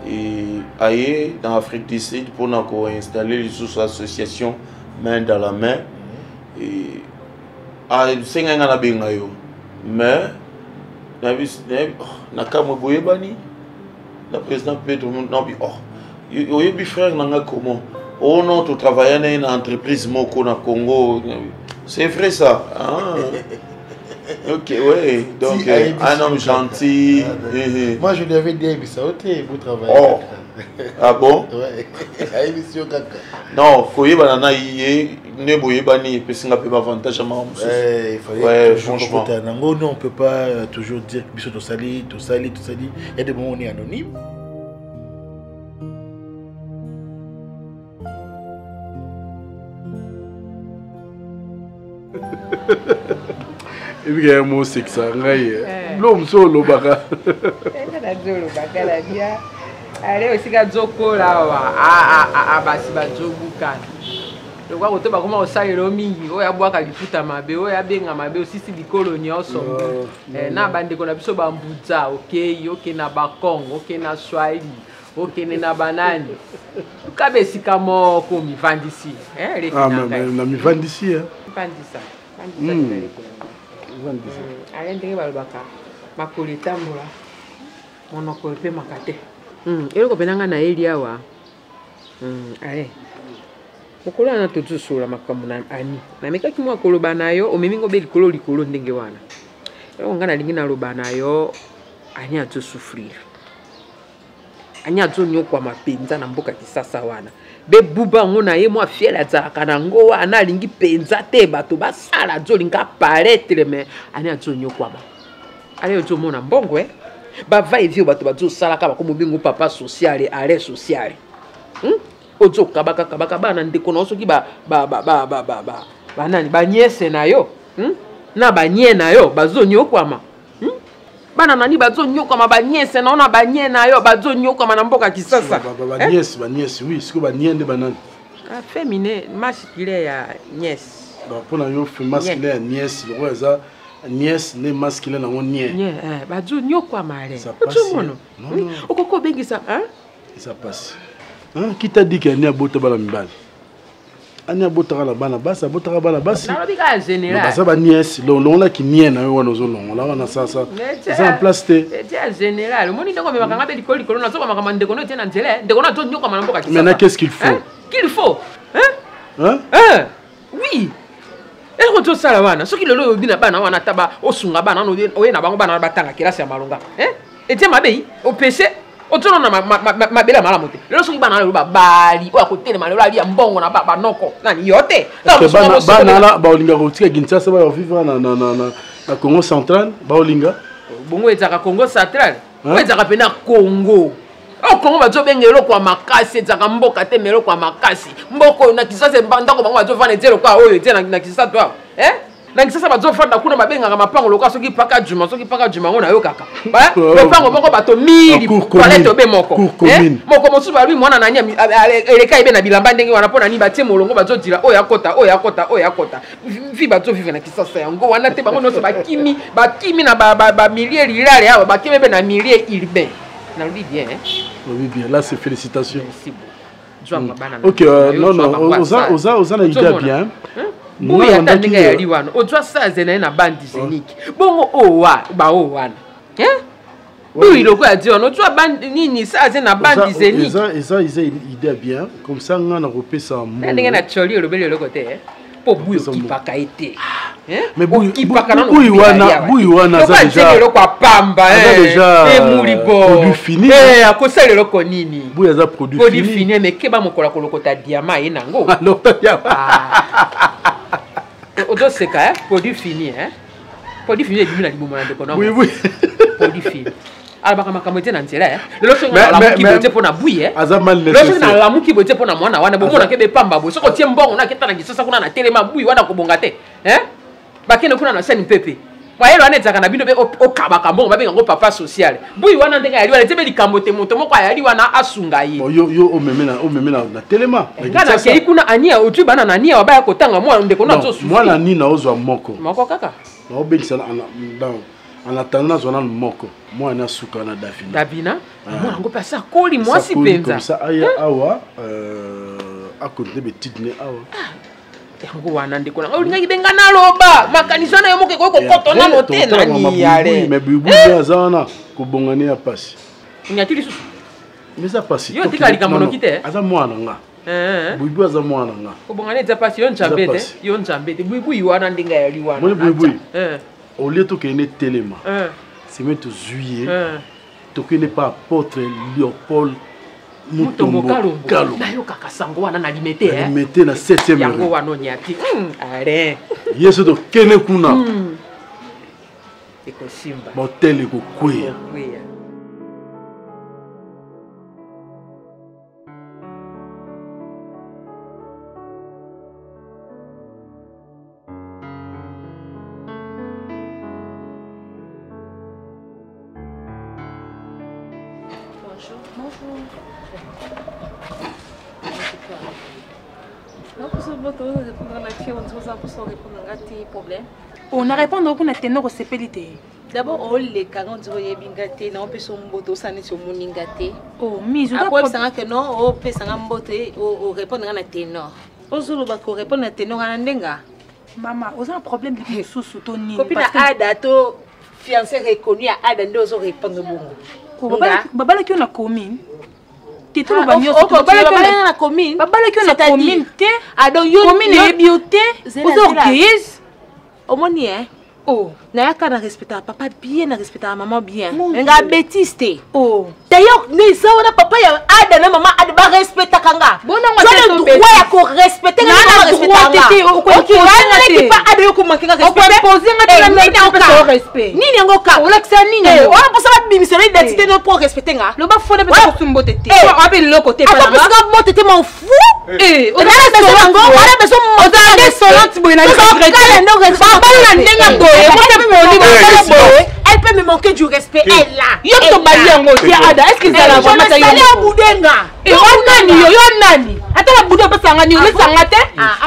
Et ailleurs, dans l'Afrique du Sud, pour nous installer les associations main dans la main. Et c'est un peu mais le président Pedro Monto, il frère comment oh non, tu travailles dans une entreprise moko na Congo. C'est vrai ça. Ok, ouais. Donc, un homme gentil. Moi, je lui avais dit, mais ça vous travaillez. Oh. Ah bon? Ouais. Non, koye banana yé, ne boye bani, parce qu'on a peu d'avantage à moi. Il fallait toujours franchement. Non, on peut pas toujours dire que tout sali. Il y a des moments où on est anonyme. Et puis il y a un mot c'est que ça l'homme solo baka. Allez aussi ka zoko là basi bazobuka. Donc kwa kotoba koma osalelo mingi oya bwaka lifuta mabe oya benga mabe osisi likolo nyonso. Na bandeko na biso bambuza okay na bakongo okay na swahili okay na banani. Tukabe sika moko mivandisi na mivandisi Pandisa. Allez ndenge balobaka makolo etambola monoko pe makate eloko penanga na eli awa allez mokolo na totusola makambo na ani namekaki mwa koloba na yo omemi ngo be likolo ndenge wana eloko nga nalingi naloba na yo ani azosouffrir ani azonyokwama mpenza na mboka kisasa wana be buba ngo na ye mwa fiel azalaka na ngo wana alingi mpenza te bato basala azolinga apparaître mais ani azonyokwama ale ozomona mbongo bava evio bato bazosalaka bakomo bengo papa social arrêt social ozokabaka bana ndeko na soki banani banyese na yo na banye na yo bazonyokwama bana nani bazonyokwama banyese na ona banye na yo bazonyokwama na mboka kisasa banyese oui siko banyende banani Féminin, masculin ya nièce. Donc pour nous masculin nièce, le roi ça nièce né masculin na on nièce. Ba jo nyoko amare. Ça passe. Non. Okoko bengi ça, hein? Ça passe. Hein, qui t'a dit qu'il y a bota bala mbal? Anya bota la bana basa, bota la bana basi. Na bika général. Ça va nièce, on la qui nièce na wana zo long. Là on a ça. C'est en place té. C'est général. Moni ndeko me bakanga be likoli kolo na so ba makama ndeko no tena nzele. Ndeko na to nyoko mana mboka kisa. Maintenant qu'est-ce qu'il faut? Qu'il faut? Hein? Oui. Et quand tu sala wana, ce qui le lobi na bana wana taba osunga bana no oye na bango bana batanga kilasi ya malonga. Et tiens mabei, au PC, au tono na mabela mala mote. Le soki bana lo ba bali, o akote na malola ya mbongo na ba noko. Nani yote. Bana la ba olinga rotika Kinshasa ba vivre na Congo central, ba olinga. Bongo ezaka Congo central. O ezaka pena Congo. O Congo bazo bengelo kwa makasi ezaka mboka te melo kwa makasi. Mboko na Kisasa mbandako bango bazo fana ezelo kwa oyo te na Kisasa to. Na Kisasa bazo fana kuna mabenga mapango loka soki paka juma ngona yo kaka. Ba lopango moko bato mili palette obe moko. Moko mosu ba lui mwana na nya eleka ibe na bilamba ndenge wana pona ni batie molongo bazo dira oyo akota. Vi bazo vivre na Kisasa yango wana te bango noso bakimi na ba milier rirale awa bakimi be na milier urbain. Non, oui bien. Oui bien, là c'est félicitations. Merci beaucoup. Ok, non, oza na idée bien. Oui, attendez ya liwana. Oza ça zena na bandi zénique. Bongo owa, ba owana. Oui, le quoi dire, on oza bandi nini ça zena bandi zénique. Eza idée bien, comme ça on a repé ça. Ndenge na choli le bele le côté. Po buyo kipaka été. Mais buyi wana za déjà. Le kwa pamba déjà. Mulibo. Produit fini. Akosala le ko nini. Buyi za produit fini mais keba mokola kolokota diamant et nango. Alors Odo seka produit fini Produit fini ebimi na libomo na ndeko na. Oui. Produit fini. Alaba kama kamete na nzela lelo so na la muki bote pona buyi azamal lelo so na la muki bote pona mwana wana bomo na kebe pamba bo soko tie mbongo na keta na Kisasa kuna na telema buyi wana kobonga te bakene kuna na seni pepe wa yelo ane zaka na bino be okaba kambongo babenga ngo papa social buyi wana ndenga yali wana tebe likambote moto moko yali wana asunga ye yo omeme na telema ngana ke kuna ania otu bana na nia wabaya kotanga mwana ndeko na zo su mwana nina ozwa moko kaka na obekisa en attendant zona moko moi na suka na Davina moi ngo pasa koli moi si penza comme ça aya awa a côté de petite ne awa ngo wana ndeko na olinga kibenga na loba makanisa na yomoke ko kotona no te na ni yale mais bibu azana ko bongani ya pasi nyatili susu mais ça passe yo tikali kamono kite aza mwana nga bibu aza mwana nga ko bongani za pasi yo njambete bibu yiwana ndinga yali wana moi bibu au lieu de qu'il téléma c'est même juillet tu n'est pas apôtre Léopold Mutombo Kalombo na yo kaka sango wana na limete limete na 7e yango wana nyati are yeso to kene kuna eko simba motel ko kwea On a répondu au ténor sepelité. D'abord, on les 40 jours yebingate, non peut son moto ça n'est sur moningate. Oh, mais je dois penser que non, on peut s'en mboter ou répondre à ténor. Ozulu ba ko répondre à ténor à ndenga. Maman, on a un problème de sous Tony. Copine Ada to fiancé reconnu à Ada ndozo répondre bongo. Baba qui on a commune. Tito lo ba mio baba na commune. Baba qui on a commune te. Adon yo commune e bioté. Aux orgues. Omoni oh, na yaka na respecter papa bien, na respecter maman bien. Nga bêtise te. Oh. D'ailleurs, ne ça on a papa ya Ada na maman Ada ba respecter kanga. Bon non moi c'est le droit ya ko respecter na respecter. OK, on ne pas Ada yo ko manquer respect. On poser nga na respect. Nini ngoka? On l'accès nini? On a pour ça bimissionner d'identité no pour respecter nga. Le ba fone pe ko sumbote te. On appelle le côté pas là. Parce que moi t'étais mon fou. On a besoin ngo, on a besoin on a des solentes boy na. Elle peut me manqué du respect est là. Yo to bali yango tia ada. Est-ce qu'ils allaient avoir mata yo? Je Boudenga. Et on nani yo nani? Attends Boudenga pas sangani, on laisse sangate.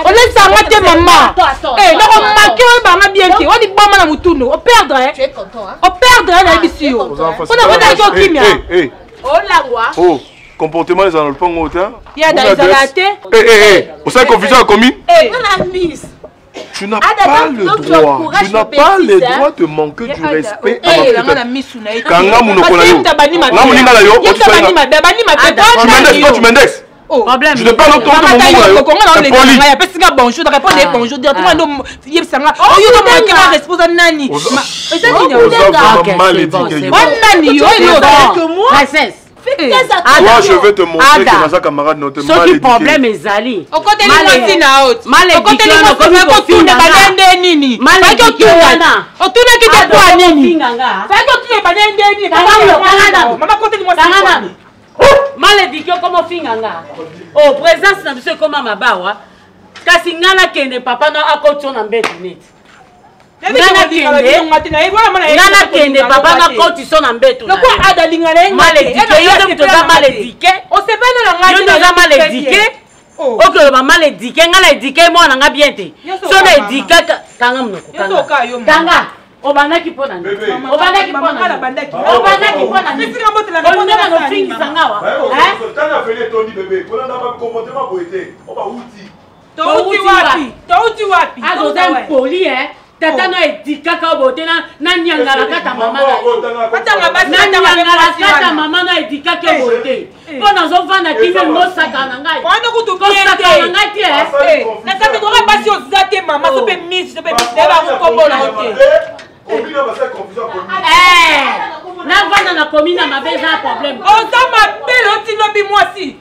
On laisse sangate maman. Eh, non on manqué on banga bien ki. On dit bon na mutuno. On perdre hein. Tu es content hein? On perdre la bisio. On a pas de kimia. Oh langwa. Oh. Comportement les en le pont hautain. Il y a des alatés. Au sein de confusion à commis. Tu n'as pas le droit. Tu n'as pas le droit de manquer du respect à ma petite. Kanga Mounokonayo. Tu m'indexes. Je ne parle pas de mon bonjour, de répondre bonjour, directement. Moi, je vais te montrer que ma camarade n'a pas mal éduqué. Problème est Ali. Au côté de moi, c'est na haute. Au côté de moi, c'est na haute. Tourne balende nini. Fais que tourne. On tourne qui te toi nini. Fais que tourne balende nini. Maman côté de moi, c'est mal éduqué comme finganga. Oh, présence na monsieur comme mabawa. Kasi ngana kende papa na akoto na mbeti net. Nana kende papa na koti son na mbeto. Loko ada lingana mal éduqué, yo to za mal éduqué. On se fait na ngati. Yo za mal éduqué. OK, ba mal éduqué, ngala éduqué moi na nga bien te. So na éduqué kanga mnoko kanga. Kanga. Obandaki pona ni. Obandaki pona. Obandaki pona ni. Nifika moto la ngona na fingi sangawa. Tana fele tondi bébé. Kona na ba comportement boité. Oba uti. Touti wapi? Azo zem poli hein. Tata no edika ka bote na nyangala kata mama na. Kata basi na nyangala kata mama na edika ke bote. Pona zo vana kime mo saka na ngai. Pona kutu saka na ngai tie. Na kati ko basi ozate mama so pe miss so pe ba ko kombo na hote. Na vana na komina mabeza problème. Oza mabelo tino bi mwasi.